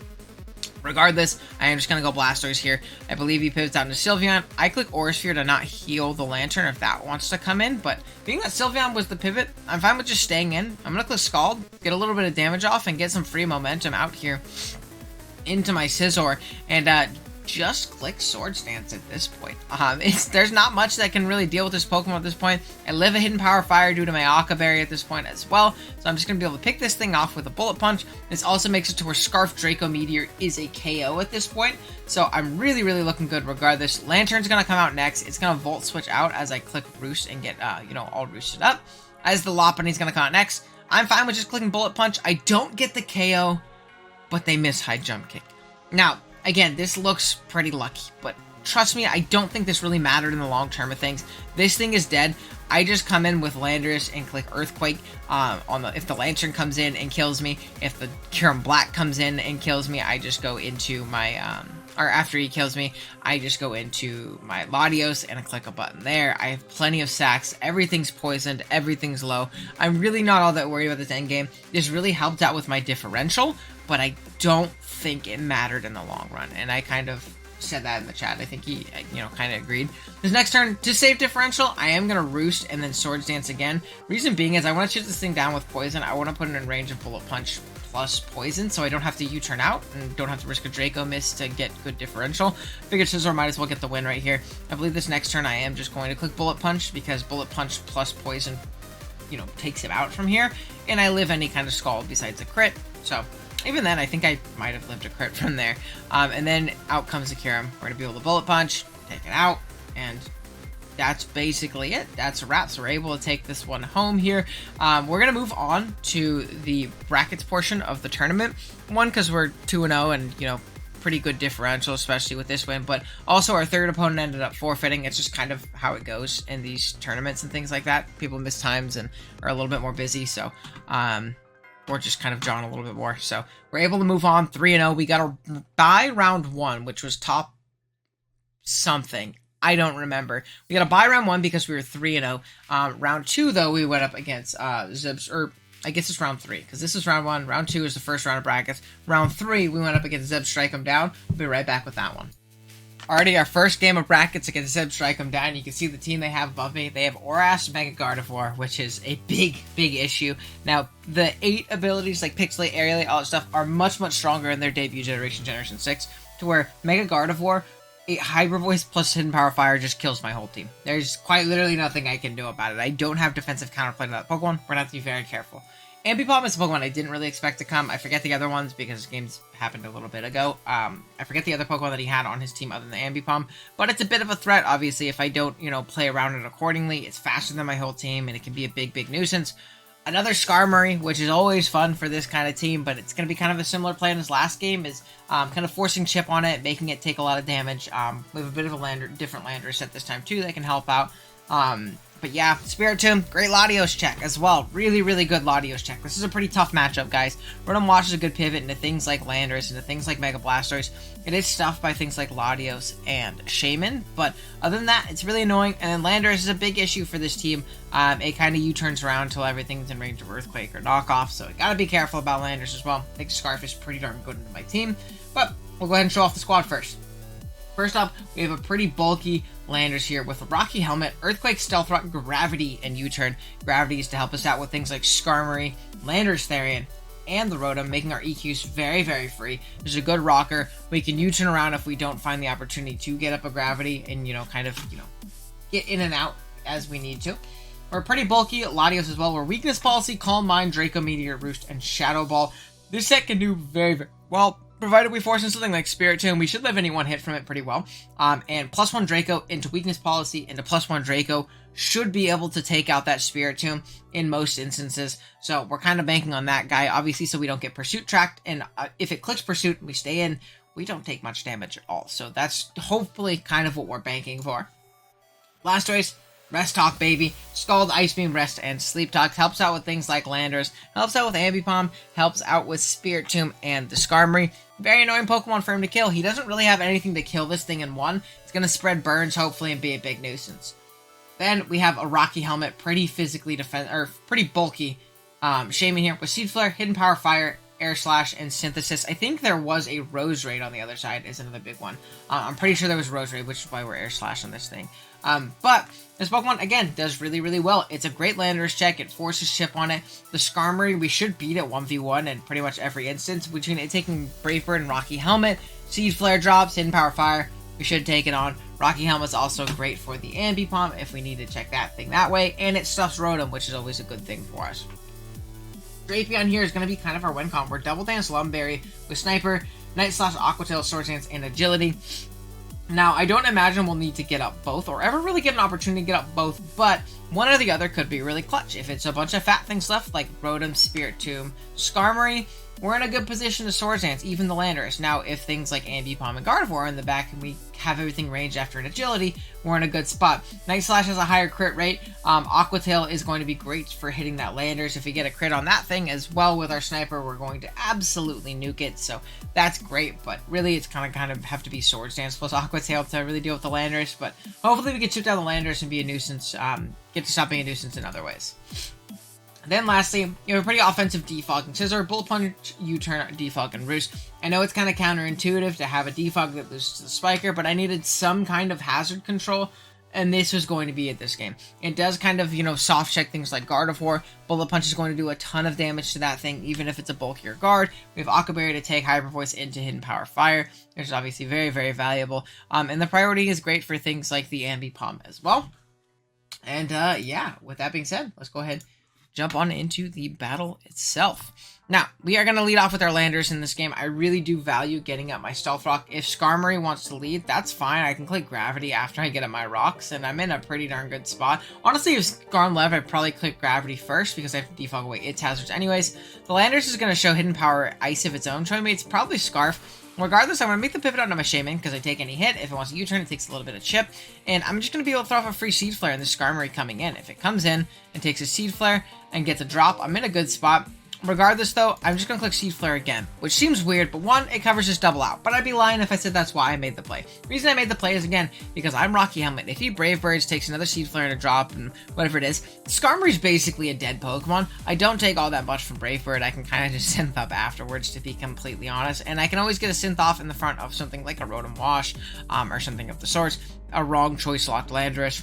regardless, I am just going to go Blastoise here. I believe he pivots out into Sylveon. I click Aura Sphere to not heal the Lantern if that wants to come in, but being that Sylveon was the pivot, I'm fine with just staying in. I'm going to click Scald, get a little bit of damage off, and get some free momentum out here into my Scizor, and just click Swords Dance at this point. There's not much that can really deal with this Pokemon at this point. I live a Hidden Power Fire due to my Aqua Berry at this point as well, so I'm just going to be able to pick this thing off with a Bullet Punch. This also makes it to where Scarf Draco Meteor is a KO at this point, so I'm really, really looking good regardless. Lantern's going to come out next. It's going to Volt Switch out as I click Roost and get, all roosted up. As the Lopunny's going to come out next, I'm fine with just clicking Bullet Punch. I don't get the KO, but they miss High Jump Kick. Now, again, this looks pretty lucky, but trust me, I don't think this really mattered in the long term of things. This thing is dead. I just come in with Landorus and click Earthquake if the Lantern comes in and kills me. If the Kyurem Black comes in and kills me, I just go into my, or after he kills me, I just go into my Latios and I click a button there. I have plenty of sacks. Everything's poisoned. Everything's low. I'm really not all that worried about this endgame. This really helped out with my differential, but I don't think it mattered in the long run, and I kind of said that in the chat. I think he, kind of agreed. This next turn, to save differential, I am going to Roost and then Swords Dance again. Reason being is I want to shoot this thing down with Poison. I want to put it in range of Bullet Punch plus Poison, so I don't have to U-turn out and don't have to risk a Draco miss to get good differential. Figured Scizor might as well get the win right here. I believe this next turn I am just going to click Bullet Punch, because Bullet Punch plus Poison, takes him out from here, and I live any kind of Scald besides a crit, so even then, I think I might have lived a crit from there. And then out comes the Kyurem. We're going to be able to Bullet Punch, take it out, and that's basically it. That's a wrap. So we're able to take this one home here. We're going to move on to the brackets portion of the tournament. One, because we're 2-0 and, pretty good differential, especially with this win. But also our third opponent ended up forfeiting. It's just kind of how it goes in these tournaments and things like that. People miss times and are a little bit more busy. So, or just kind of drawn a little bit more. So we're able to move on 3-0. We got a bye round 1, which was top something. I don't remember. We got a bye round 1 because we were 3-0. Round 2, though, we went up against Zibs, or I guess it's round 3, because this is round 1. Round 2 is the first round of brackets. Round 3, we went up against Zibs, Strike 'em Down. We'll be right back with that one. Already our first game of brackets against Zeb, Strike 'em Down. You can see the team they have above me. They have Oras, Mega Gardevoir, which is a big, big issue. Now, the 8 abilities like Pixelate, Aerialate, all that stuff are much, much stronger in their debut generation, Generation 6, to where Mega Gardevoir, a Hyper Voice plus Hidden Power Fire just kills my whole team. There's quite literally nothing I can do about it. I don't have defensive counterplay to that Pokemon. We're going to have to be very careful. Ambipom is a Pokemon I didn't really expect to come. I forget the other ones because games happened a little bit ago. I forget the other Pokemon that he had on his team other than Ambipom. But it's a bit of a threat, obviously, if I don't, play around it accordingly. It's faster than my whole team, and it can be a big, big nuisance. Another Skarmory, which is always fun for this kind of team, but it's going to be kind of a similar play in this last game, is kind of forcing Chip on it, making it take a lot of damage. We have a bit of a different Landorus set this time, too, that can help out. But yeah, Spiritomb, great Latios check as well. Really, really good Latios check. This is a pretty tough matchup, guys. Rotom Wash is a good pivot into things like Landorus, into things like Mega Blastoise. It is stuffed by things like Latios and Shaman, but other than that, it's really annoying. And then Landorus is a big issue for this team. It kind of U-turns around until everything's in range of Earthquake or Knockoff, so you gotta be careful about Landorus as well. I think Scarf is pretty darn good into my team, but we'll go ahead and show off the squad first. First up, we have a pretty bulky Landorus here with a Rocky Helmet, Earthquake, Stealth Rock, Gravity, and U-turn. Gravity is to help us out with things like Skarmory, Landorus Therian, and the Rotom, making our EQs very, very free. There's a good rocker. We can U-turn around if we don't find the opportunity to get up a Gravity and, get in and out as we need to. We're pretty bulky Latios as well. We're Weakness Policy, Calm Mind, Draco Meteor Roost, and Shadow Ball. This set can do very, very well, provided we force in something like Spiritomb. We should live any one hit from it pretty well. And +1 Draco into Weakness Policy into +1 Draco should be able to take out that Spiritomb in most instances. So we're kind of banking on that guy, obviously, so we don't get Pursuit tracked. And if it clicks Pursuit and we stay in, we don't take much damage at all. So that's hopefully kind of what we're banking for. Blastoise, Rest Talk, baby. Scald, Ice Beam, Rest, and Sleep Talk. Helps out with things like Landorus. Helps out with Ambipom. Helps out with Spiritomb and the Skarmory. Very annoying Pokemon for him to kill. He doesn't really have anything to kill this thing in one. It's going to spread burns, hopefully, and be a big nuisance. Then we have a Rocky Helmet. Pretty physically pretty bulky. Shaman here with Seed Flare, Hidden Power, Fire, Air Slash, and Synthesis. I think there was a Rose Raid on the other side is another big one. I'm pretty sure there was Rose Raid, which is why we're Air Slash on this thing. But this Pokemon, again, does really, really well. It's a great Landorus check. It forces Chip on it. The Skarmory, we should beat it 1v1 in pretty much every instance. Between it taking Brave Bird and Rocky Helmet, Seed Flare drops, Hidden Power Fire, we should take it on. Rocky Helmet's also great for the Ambipom if we need to check that thing that way. And it stuffs Rotom, which is always a good thing for us. Drapion here is going to be kind of our win comp. We're Double Dance Lumberry with Sniper, Night Slash, Aqua Tail, Swords Dance, and Agility. Now, I don't imagine we'll need to get up both, or ever really get an opportunity to get up both, but one or the other could be really clutch. If it's a bunch of fat things left, like Rotom, Spiritomb, Skarmory, we're in a good position to Swords Dance, even the Landorus. Now, if things like Ambipom and Gardevoir are in the back and we have everything ranged after an Agility, we're in a good spot. Night Slash has a higher crit rate. Aqua Tail is going to be great for hitting that Landorus. If we get a crit on that thing as well with our Sniper, we're going to absolutely nuke it, so that's great, but really it's kind of have to be Swords Dance plus Aqua Tail to really deal with the Landorus, but hopefully we can chip down the Landorus and be a nuisance, get to stop being a nuisance in other ways. Then lastly, you have a pretty offensive Defog and Scissor, Bullet Punch, U-turn, Defog, and Roost. I know it's kind of counterintuitive to have a Defog that boosts the Spiker, but I needed some kind of hazard control, and this was going to be it this game. It does kind of, soft check things like Gardevoir. Bullet Punch is going to do a ton of damage to that thing, even if it's a bulkier guard. We have Aqua Berry to take Hyper Voice into Hidden Power Fire, which is obviously very, very valuable. And the priority is great for things like the Ambipom as well. And yeah, with that being said, let's go ahead jump on into the battle itself. Now, we are going to lead off with our Landorus in this game. I really do value getting up my Stealth Rock. If Skarmory wants to lead, that's fine. I can click Gravity after I get up my rocks, and I'm in a pretty darn good spot. Honestly, if Skarm left, I'd probably click Gravity first because I have to defog away its hazards anyways. The Landorus is going to show Hidden Power Ice of its own, showing me it's probably Scarf. Regardless, I'm going to make the pivot onto my Shaman because I take any hit. If it wants to U-turn, it takes a little bit of chip. And I'm just going to be able to throw off a free Seed Flare in the Skarmory coming in. If it comes in and takes a Seed Flare and gets a drop, I'm in a good spot. Regardless, though, I'm just going to click Seed Flare again, which seems weird, but one, it covers this double out. But I'd be lying if I said that's why I made the play. The reason I made the play is, again, because I'm Rocky Helmet. If he Brave Birds, takes another Seed Flare and a drop, and whatever it is, Skarmory's basically a dead Pokemon. I don't take all that much from Brave Bird. I can kind of just synth up afterwards, to be completely honest. And I can always get a synth off in the front of something like a Rotom Wash, or something of the sorts. A wrong choice locked Landorus.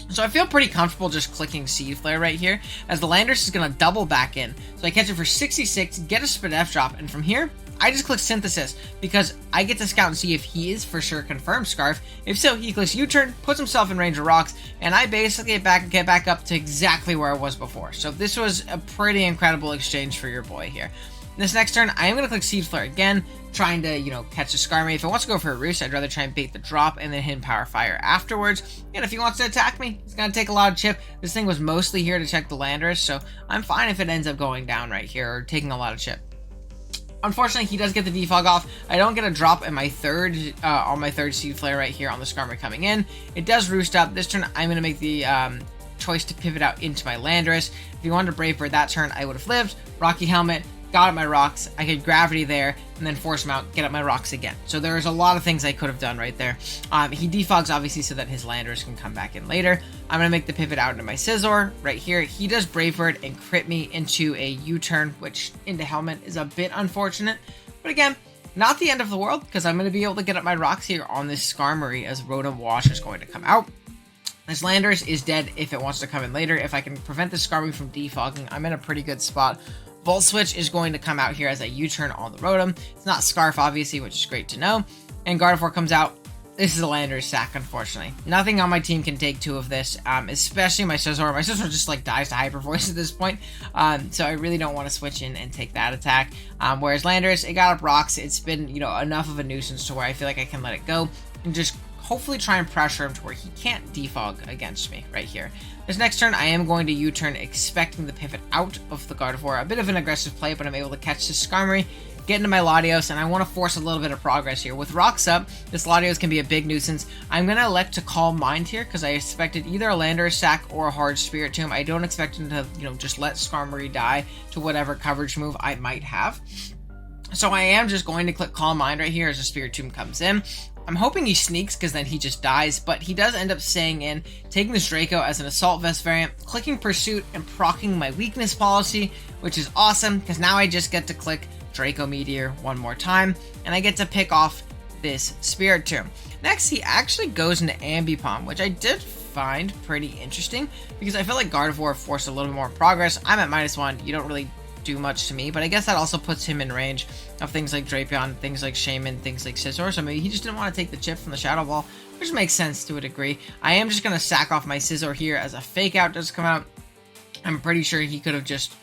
So I feel pretty comfortable just clicking Seed Flare right here, as the Landorus is going to double back in. So I catch it for 66, get a Spadef drop, and from here, I just click Synthesis, because I get to scout and see if he is for sure confirmed Scarf. If so, he clicks U-turn, puts himself in range of rocks, and I basically get back up to exactly where I was before. So this was a pretty incredible exchange for your boy here. This next turn, I am going to click Seed Flare again, trying to, catch a Skarmory. If it wants to go for a Roost, I'd rather try and bait the drop and then hit Power Fire afterwards. And if he wants to attack me, it's going to take a lot of chip. This thing was mostly here to check the Landorus, so I'm fine if it ends up going down right here or taking a lot of chip. Unfortunately, he does get the defog off. I don't get a drop in my third, on my third Seed Flare right here on the Skarmory coming in. It does Roost up. This turn, I'm going to make the choice to pivot out into my Landorus. If he wanted to Brave Bird that turn, I would have lived. Rocky Helmet, got up my rocks, I could Gravity there, and then Force Mount, get up my rocks again. So there's a lot of things I could have done right there. He defogs obviously so that his Landorus can come back in later. I'm going to make the pivot out into my Scizor right here. He does Brave Bird and crit me into a U-turn, which into Helmet is a bit unfortunate. But again, not the end of the world, because I'm going to be able to get up my rocks here on this Skarmory as Rotom Wash is going to come out. This Landorus is dead if it wants to come in later. If I can prevent the Skarmory from defogging, I'm in a pretty good spot. Volt Switch is going to come out here as a U-turn on the Rotom. It's not Scarf, obviously, which is great to know. And Gardevoir comes out. This is a Landorus sack, unfortunately. Nothing on my team can take two of this, especially my Scizor. My Scizor just, like, dies to Hyper Voice at this point. So I really don't want to switch in and take that attack. Whereas Landorus, it got up rocks. It's been, you know, enough of a nuisance to where I feel like I can let it go and just hopefully try and pressure him to where he can't defog against me right here. This next turn, I am going to U-turn, expecting the pivot out of the Gardevoir. A bit of an aggressive play, but I'm able to catch this Skarmory, get into my Latios, and I want to force a little bit of progress here. With rocks up, this Latios can be a big nuisance. I'm going to elect to Calm Mind here, because I expected either a Landorus sack or a hard Spirit Tomb. I don't expect him to, you know, just let Skarmory die to whatever coverage move I might have. So I am just going to click Calm Mind right here as a Spirit Tomb comes in. I'm hoping he sneaks because then he just dies, but he does end up staying in, taking this Draco as an Assault Vest variant, clicking Pursuit, and proccing my Weakness policy, which is awesome because now I just get to click Draco Meteor one more time, and I get to pick off this Spirit Tomb. Next, he actually goes into Ambipom, which I did find pretty interesting because I feel like Gardevoir forced a little bit more progress. I'm at -1, you don't really do much to me, but I guess that also puts him in range of things like Drapion, things like Shaman, things like Scizor, so maybe he just didn't want to take the chip from the Shadow Ball, which makes sense to a degree. I am just going to sack off my Scizor here as a Fake Out does come out. I'm pretty sure he could have just...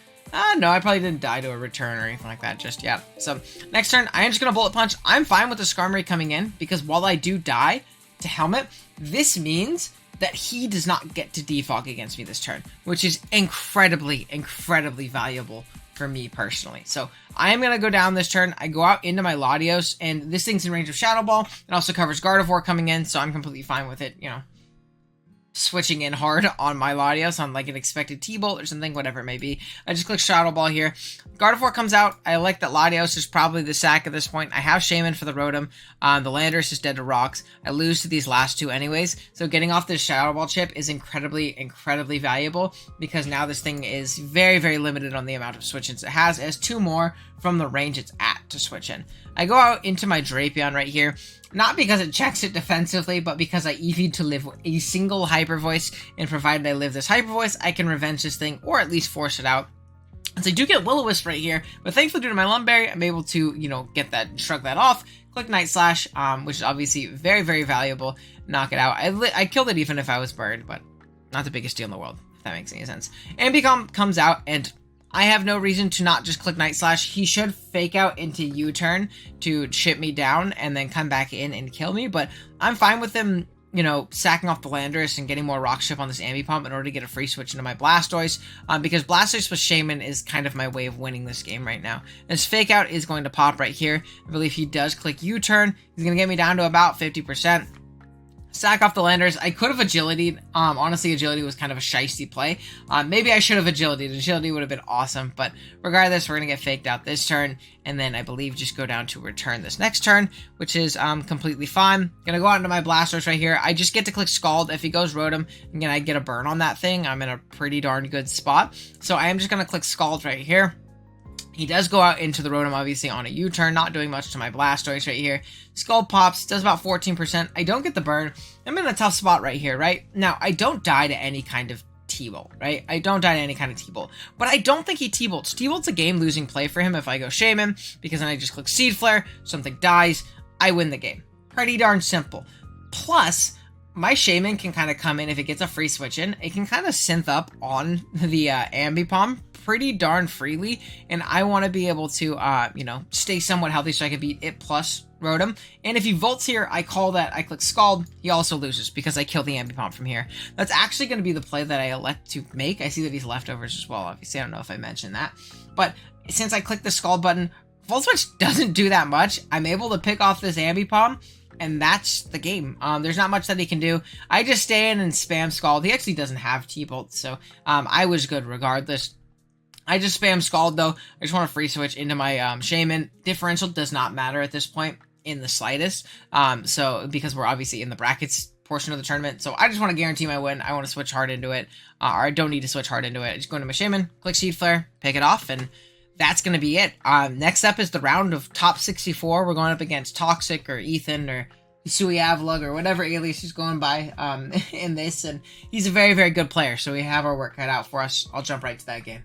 no, I probably didn't die to a return or anything like that just yet. So, next turn, I am just going to Bullet Punch. I'm fine with the Skarmory coming in, because while I do die to Helmet, this means that he does not get to defog against me this turn, which is incredibly, incredibly valuable for me personally. So I am going to go down this turn. I go out into my Latios, and this thing's in range of Shadow Ball. It also covers Gardevoir coming in, so I'm completely fine with it, you know, switching in hard on my Latios on like an expected T-Bolt or something, whatever it may be. I just click Shadow Ball here. Gardevoir comes out. I like that Latios is probably the sack at this point. I have Shaman for the Rotom. The Landorus is dead to rocks. I lose to these last two anyways, so getting off this Shadow Ball chip is incredibly, incredibly valuable because now this thing is very, very limited on the amount of switch-ins it has. It has two more from the range it's at to switch in. I go out into my Drapion right here, not because it checks it defensively, but because I EV'd to live a single Hyper Voice, and provided I live this Hyper Voice, I can revenge this thing, or at least force it out. And so I do get Will-O-Wisp right here, but thankfully due to my Lumberry, I'm able to, you know, get that, shrug that off, click Night Slash, which is obviously very, very valuable, knock it out. I killed it even if I was burned, but not the biggest deal in the world, if that makes any sense. Ambicom comes out, and I have no reason to not just click Night Slash. He should Fake Out into U-turn to chip me down and then come back in and kill me, but I'm fine with him, you know, sacking off the Landorus and getting more Rock Chip on this Ambipom in order to get a free switch into my Blastoise, because Blastoise with Shaman is kind of my way of winning this game right now. This Fake Out is going to pop right here. I believe he does click U-turn. He's going to get me down to about 50%. Sack off the Landorus. I could have Agility. Honestly, Agility was kind of a shiesty play. Maybe I should have Agility. Agility would have been awesome, but regardless, we're going to get faked out this turn, and then I believe just go down to return this next turn, which is completely fine. Going to go out into my Blastoise right here. I just get to click Scald. If he goes Rotom, again, I get a burn on that thing. I'm in a pretty darn good spot. So I am just going to click Scald right here. He does go out into the Rotom, obviously, on a U-turn, not doing much to my Blastoise right here. Skull pops, does about 14%. I don't get the burn. I'm in a tough spot right here, right? Now, I don't die to any kind of T-Bolt, right? I don't die to any kind of T-Bolt. But I don't think he T-Bolts. T-Bolt's a game-losing play for him if I go Shaman, because then I just click Seed Flare, something dies, I win the game. Pretty darn simple. Plus, my Shaman can kind of come in if it gets a free switch in. It can kind of synth up on the Ambipom pretty darn freely, and I want to be able to, you know, stay somewhat healthy so I can beat it plus Rotom. And if he Volts here, I call that, I click Scald, he also loses because I kill the Ambipom from here. That's actually going to be the play that I elect to make. I see that he's leftovers as well, obviously. I don't know if I mentioned that. But since I click the Scald button, Volt Switch doesn't do that much. I'm able to pick off this Ambipom, And that's the game. There's not much that he can do. I just stay in and spam Scald. He actually doesn't have T-Bolt, so I was good regardless. I just spam Scald, though. I just want to free switch into my Shaman. Differential does not matter at this point in the slightest, so because we're obviously in the brackets portion of the tournament, so I just want to guarantee my win. I want to switch hard into it, or I don't need to switch hard into it. I just go into my Shaman, click Seed Flare, pick it off, and that's going to be it. Next up is the round of top 64. We're going up against Toxic or Ethan or Hisui Avlug or whatever alias he's going by in this, and he's a very, very good player, so we have our work cut out for us. I'll jump right to that game.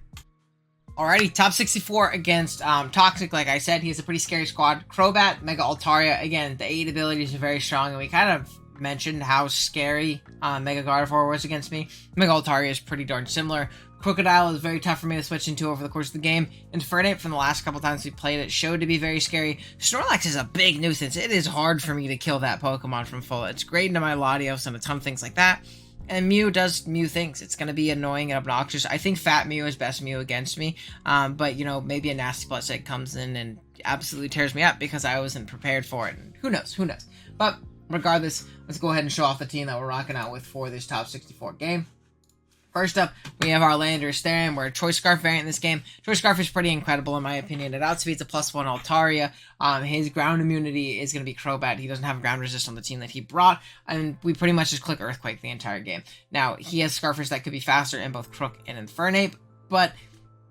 Alrighty, top 64 against Toxic. Like I said, he has a pretty scary squad. Crobat, Mega Altaria. Again, the 8 abilities are very strong, and we kind of mentioned how scary Mega Gardevoir was against me. Mega Altaria is pretty darn similar. Crocodile is very tough for me to switch into over the course of the game. Infernape, from the last couple times we played it, showed to be very scary. Snorlax is a big nuisance. It is hard for me to kill that Pokemon from full. It's great into my Latios and a ton of things like that. And Mew does Mew things. It's going to be annoying and obnoxious. I think Fat Mew is best Mew against me. But, you know, maybe a Nasty Plus Egg comes in and absolutely tears me up because I wasn't prepared for it. And who knows? Who knows? But regardless, let's go ahead and show off the team that we're rocking out with for this top 64 game. First up, we have our Landorus Therian. We're a Choice Scarf variant in this game. Choice Scarf is pretty incredible in my opinion. It outspeeds a +1 Altaria. His ground immunity is going to be Crobat. He doesn't have ground resist on the team that he brought, and we pretty much just click Earthquake the entire game. Now, he has Scarfers that could be faster in both Crook and Infernape, but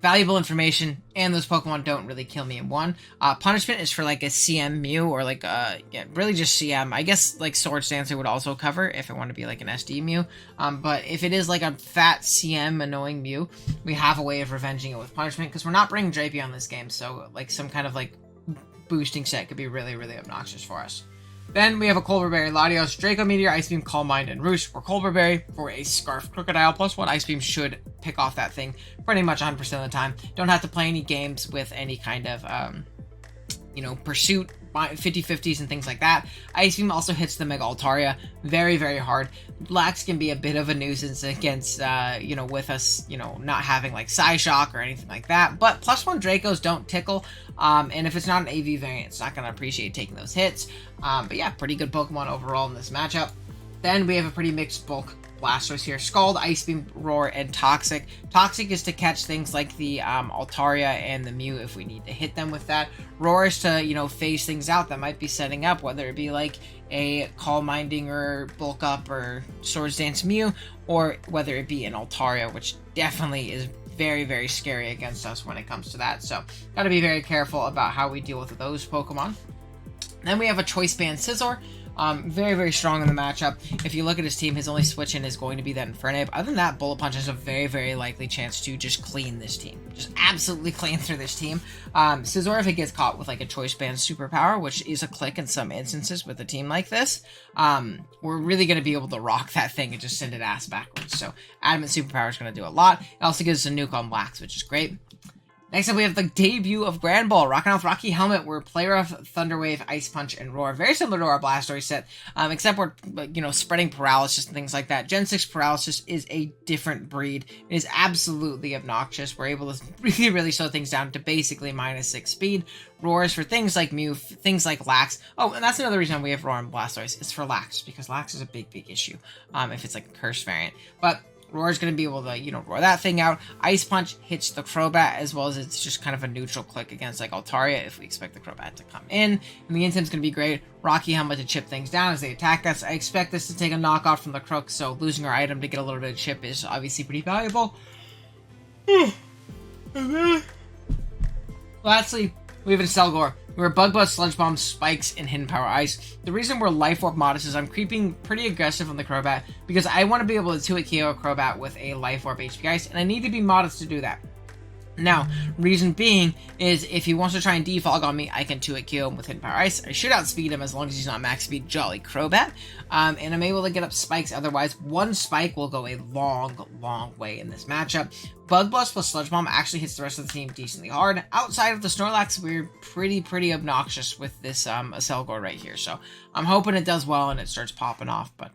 valuable information, and those Pokemon don't really kill me in one. Punishment is for like a CM Mew, or like yeah, really just CM. I guess like Swords Dancer would also cover if I want to be like an SD Mew. But if it is like a fat CM annoying Mew, we have a way of revenging it with punishment, because we're not bringing Drapion this game, so like some kind of like boosting set could be really, really obnoxious for us. Then we have a Colbur Berry, Latios, Draco Meteor, Ice Beam, Calm Mind, and Roost. For Colbur Berry, for a Scarf Crocodile, +1 Ice Beam should pick off that thing pretty much 100% of the time. Don't have to play any games with any kind of, you know, pursuit, 50-50s and things like that. Ice Beam also hits the Mega Altaria very, very hard. Lax can be a bit of a nuisance against, you know, with us, you know, not having like Psyshock or anything like that. But +1 Dracos don't tickle, and if it's not an AV variant, it's not going to appreciate taking those hits. But yeah, pretty good Pokemon overall in this matchup. Then we have a pretty mixed bulk Blastoise here. Scald, Ice Beam, Roar, and Toxic. Toxic is to catch things like the Altaria and the Mew if we need to hit them with that. Roar is to, you know, phase things out that might be setting up, whether it be like a Calm Minding or Bulk Up or Swords Dance Mew, or whether it be an Altaria, which definitely is very, very scary against us when it comes to that. So, gotta be very careful about how we deal with those Pokemon. Then we have a Choice Band Scizor. Very, very strong in the matchup. If you look at his team, his only switch in is going to be that Infernape. Other than that, Bullet Punch has a very, very likely chance to just clean this team. Just absolutely clean through this team. Scizor, if it gets caught with like a Choice Band superpower, which is a click in some instances with a team like this, we're really going to be able to rock that thing and just send it ass backwards. So Adamant Superpower is going to do a lot. It also gives us a nuke on Lax, which is great. Next up, we have the debut of Grand Ball, rocking out with Rocky Helmet. We're Player of Thunder Wave, Ice Punch, and Roar. Very similar to our Blastoise set, except we're, you know, spreading Paralysis and things like that. Gen 6 Paralysis is a different breed. It is absolutely obnoxious. We're able to really, really slow things down to basically -6 speed. Roar is for things like Mew, things like Lax. Oh, and that's another reason we have Roar and Blastoise. It's for Lax, because Lax is a big, big issue if it's like a Curse variant. But Roar is going to be able to, you know, roar that thing out. Ice Punch hits the Crobat, as well as it's just kind of a neutral click against, like, Altaria if we expect the Crobat to come in. And the Intim's going to be great. Rocky Helmet to chip things down as they attack us. I expect this to take a knockoff from the Crook, so losing our item to get a little bit of chip is obviously pretty valuable. Lastly, we have a Selgor. We're Bug Buzz, Sludge Bomb, Spikes, and Hidden Power Ice. The reason we're Life Orb modest is I'm creeping pretty aggressive on the Crobat because I want to be able to 2-hit KO a Crobat with a Life Orb HP Ice, and I need to be modest to do that. Now, reason being is if he wants to try and defog on me, I can 2-hit KO him with Hidden Power Ice. I should outspeed him as long as he's not max speed Jolly Crobat. And I'm able to get up spikes. Otherwise, one spike will go a long, long way in this matchup. Bug Buzz plus Sludge Bomb actually hits the rest of the team decently hard. Outside of the Snorlax, we're pretty obnoxious with this Selgor right here. So I'm hoping it does well and it starts popping off. But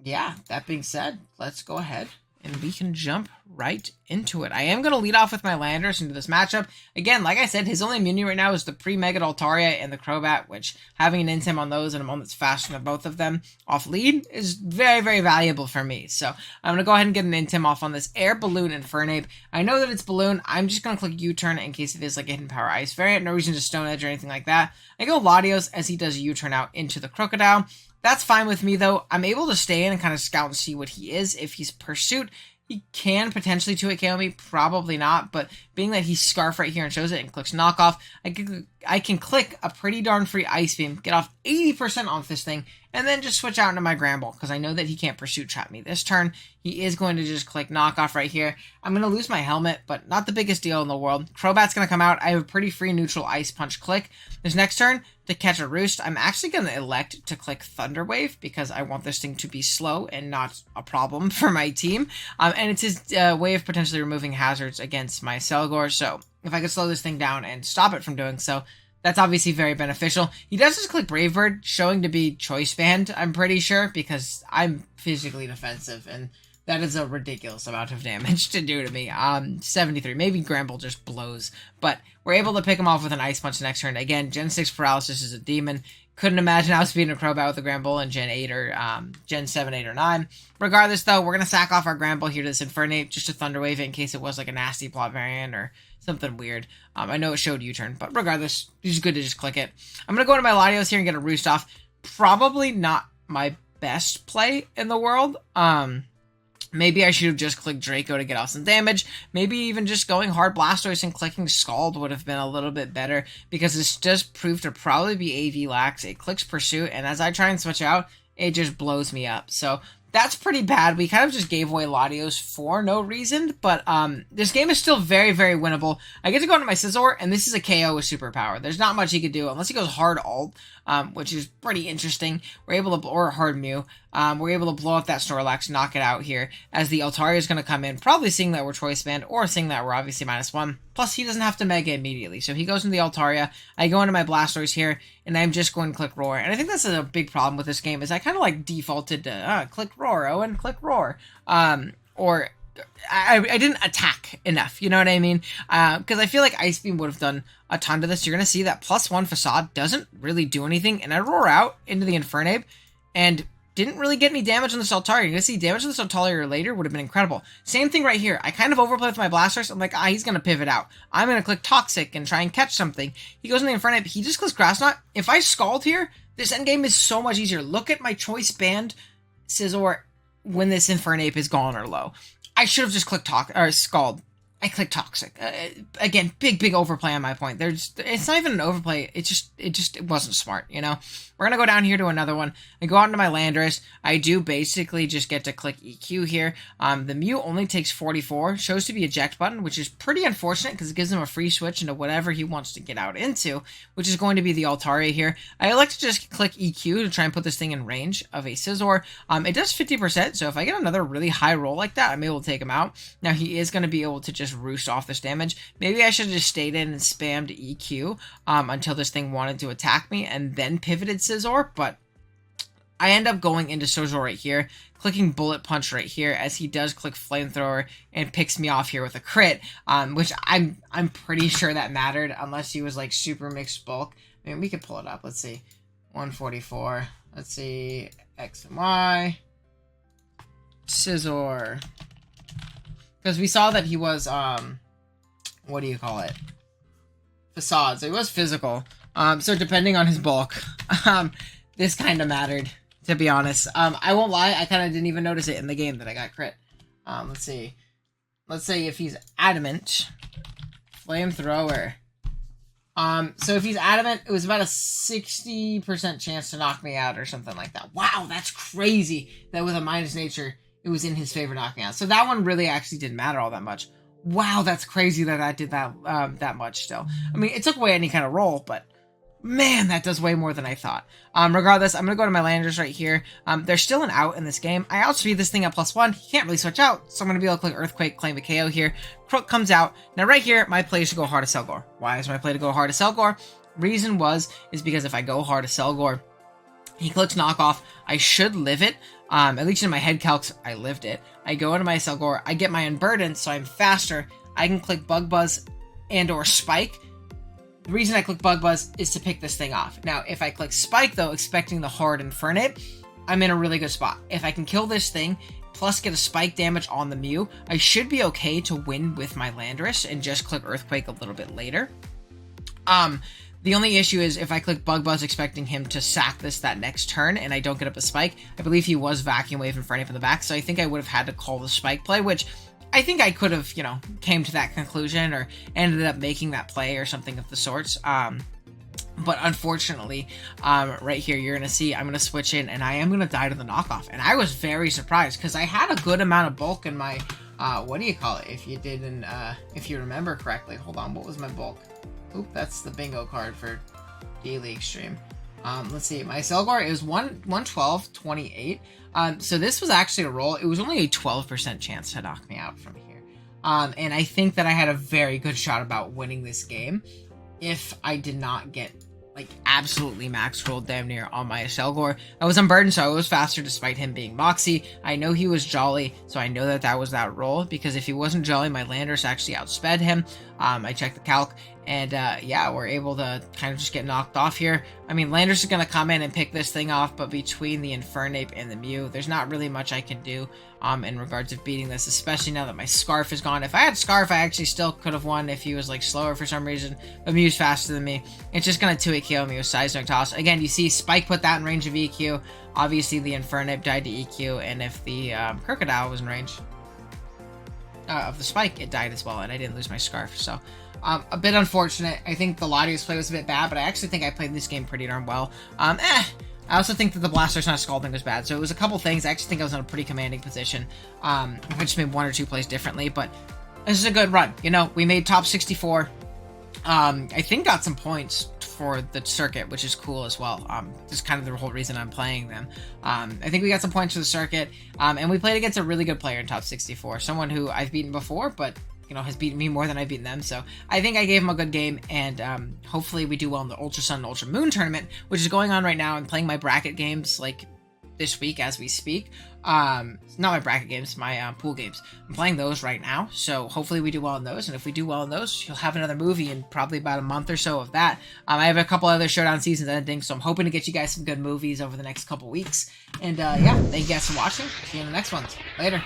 yeah, that being said, let's go ahead and we can jump right into it. I am going to lead off with my Landorus into this matchup. Again, like I said, his only immunity right now is the pre-Mega Altaria and the Crobat, which having an Intim on those and a moment that's faster than both of them off lead is very, very valuable for me. So I'm going to go ahead and get an Intim off on this Air Balloon Infernape. I know that it's Balloon. I'm just going to click U-turn in case it is like a Hidden Power Ice variant. No reason to Stone Edge or anything like that. I go Latios as he does a U-turn out into the Crocodile. That's fine with me, though. I'm able to stay in and kind of scout and see what he is. If he's Pursuit, he can potentially 2-hit KO me, probably not, but being that he's Scarf right here and shows it and clicks Knockoff, I can click a pretty darn free Ice Beam, get off 80% off this thing, and then just switch out into my Gramble, because I know that he can't Pursuit Trap me this turn. He is going to just click Knockoff right here. I'm going to lose my Helmet, but not the biggest deal in the world. Crobat's going to come out. I have a pretty free neutral Ice Punch click. This next turn, to catch a Roost, I'm actually going to elect to click Thunder Wave because I want this thing to be slow and not a problem for my team. And it's his way of potentially removing hazards against my Selgor. So if I could slow this thing down and stop it from doing so, that's obviously very beneficial. He does just click Brave Bird, showing to be Choice Band, I'm pretty sure, because I'm physically defensive, and that is a ridiculous amount of damage to do to me. 73. Maybe Gramble just blows. But we're able to pick him off with an Ice Punch next turn. Again, Gen 6 Paralysis is a demon. Couldn't imagine I was beating a Crobat with a Gramble in Gen 8 or Gen 7, 8, or 9. Regardless, though, we're going to sack off our Gramble here to this Infernape just to Thunder Wave it in case it was like a nasty plot variant or something weird. I know it showed U-turn, but regardless, it's good to just click it. I'm going to go into my Latios here and get a Roost off. Probably not my best play in the world. Maybe I should have just clicked Draco to get off some damage. Maybe even just going hard Blastoise and clicking Scald would have been a little bit better, because this does prove to probably be AV Lax. It clicks Pursuit, and as I try and switch out, it just blows me up. So that's pretty bad. We kind of just gave away Latios for no reason, but this game is still very, very winnable. I get to go into my Scizor, and this is a KO with Superpower. There's not much he could do unless he goes hard Alt, which is pretty interesting. We're able to, or hard Mew. We're able to blow up that Snorlax, knock it out here, as the Altaria is going to come in, probably seeing that we're Choice Band, or seeing that we're obviously -1. Plus, he doesn't have to Mega immediately, so he goes into the Altaria. I go into my Blastoise here, and I'm just going to click Roar. And I think that's a big problem with this game, is I kind of like defaulted to click Roar, Owen, click Roar. Or I didn't attack enough, you know what I mean? Because I feel like Ice Beam would have done a ton to this. You're going to see that +1 Facade doesn't really do anything, and I roar out into the Infernape, and didn't really get any damage on the Altaria. You're going to see damage on the Altaria later would have been incredible. Same thing right here. I kind of overplay with my Blastoise. I'm like, he's going to pivot out. I'm going to click Toxic and try and catch something. He goes in the Infernape. He just clicks Grass Knot. If I Scald here, this endgame is so much easier. Look at my Choice Band Scizor when this Infernape is gone or low. I should have just clicked Scald. I clicked Toxic. Again, big overplay on my point. It's not even an overplay. It wasn't smart, you know? We're going to go down here to another one. I go out into my Landorus. I do basically just get to click EQ here. The Mew only takes 44. Shows to be eject button, which is pretty unfortunate because it gives him a free switch into whatever he wants to get out into, which is going to be the Altaria here. I like to just click EQ to try and put this thing in range of a Scizor. It does 50%, so if I get another really high roll like that, I'm able to take him out. Now, he is going to be able to just roost off this damage. Maybe I should have just stayed in and spammed EQ until this thing wanted to attack me and then pivoted Scizor, but I end up going into Scizor right here, clicking Bullet Punch right here as he does click Flamethrower and picks me off here with a crit, which I'm pretty sure that mattered unless he was like super mixed bulk. I mean, we could pull it up. Let's see. 144. Let's see. X and Y. Scizor. Because we saw that he was, what do you call it? Facade. So he was physical. So depending on his bulk, this kind of mattered, to be honest. I won't lie, I kind of didn't even notice it in the game that I got crit. Let's see. Let's say if he's Adamant, Flamethrower. So if he's Adamant, it was about a 60% chance to knock me out or something like that. Wow, that's crazy that with a minus nature, it was in his favor knocking out. So that one really actually didn't matter all that much. Wow, that's crazy that I did that that much still. I mean, it took away any kind of roll, but man, that does way more than I thought. Regardless, I'm going to go to my Landers right here. There's still an out in this game. I outspeed this thing at +1. He can't really switch out, so I'm going to be able to click Earthquake, claim a KO here. Crook comes out. Now right here, my play is to go hard to Selgor. Why is my play to go hard to Selgor? Reason is because if I go hard to Selgor, he clicks Knockoff. I should live it. At least in my head calcs, I lived it. I go into my Selgor, I get my Unburden, so I'm faster. I can click Bug Buzz and or Spike. The reason I click Bug Buzz is to pick this thing off. Now, if I click Spike, though, expecting the hard Infernape, I'm in a really good spot. If I can kill this thing, plus get a spike damage on the Mew, I should be okay to win with my Landorus and just click Earthquake a little bit later. The only issue is if I click Bug Buzz expecting him to sack this that next turn and I don't get up a spike, I believe he was Vacuum Wave Infernape in the back, so I think I would have had to call the spike play, which I think I could have, came to that conclusion or ended up making that play or something of the sorts. But unfortunately, right here, you're going to see I'm going to switch in and I am going to die to the knockoff. And I was very surprised because I had a good amount of bulk in my, what do you call it? If you remember correctly, hold on, what was my bulk? Oop, that's the bingo card for D-League stream. Let's see, my Selgor is 112, 28. So this was actually a roll. It was only a 12% chance to knock me out from here. And I think that I had a very good shot about winning this game if I did not get absolutely max rolled damn near on my Selgor. I was unburdened, so I was faster despite him being Moxie. I know he was Jolly, so I know that was that roll, because if he wasn't Jolly, my Landorus actually outsped him. I checked the calc, and yeah, we're able to kind of just get knocked off here. I mean, Landorus is going to come in and pick this thing off, but between the Infernape and the Mew, there's not really much I can do in regards of beating this, especially now that my Scarf is gone. If I had Scarf, I actually still could have won if he was slower for some reason, but Mew's faster than me. It's just going to 2-hit KO me with Seismic Toss. Again, you see Spike put that in range of EQ. Obviously, the Infernape died to EQ, and if the Crocodile was in range of the Spike, it died as well, and I didn't lose my Scarf, so a bit unfortunate. I think the Latios play was a bit bad, but I actually think I played this game pretty darn well. I also think that the Blastoise not Scalding was bad, so it was a couple things. I actually think I was in a pretty commanding position. I just made 1 or 2 plays differently, but this is a good run. We made top 64. I think got some points for the circuit, which is cool as well. This is kind of the whole reason I'm playing them. I think we got some points for the circuit, and we played against a really good player in top 64, someone who I've beaten before, but has beaten me more than I've beaten them. So I think I gave him a good game, and hopefully we do well in the Ultra Sun and Ultra Moon tournament, which is going on right now. I'm playing my bracket games this week as we speak. Not my bracket games, my pool games. I'm playing those right now, so hopefully we do well in those, and if we do well in those, you'll have another movie in probably about a month or so of that. I have a couple other Showdown seasons ending, so I'm hoping to get you guys some good movies over the next couple weeks. And yeah, thank you guys for watching. See you in the next ones. Later.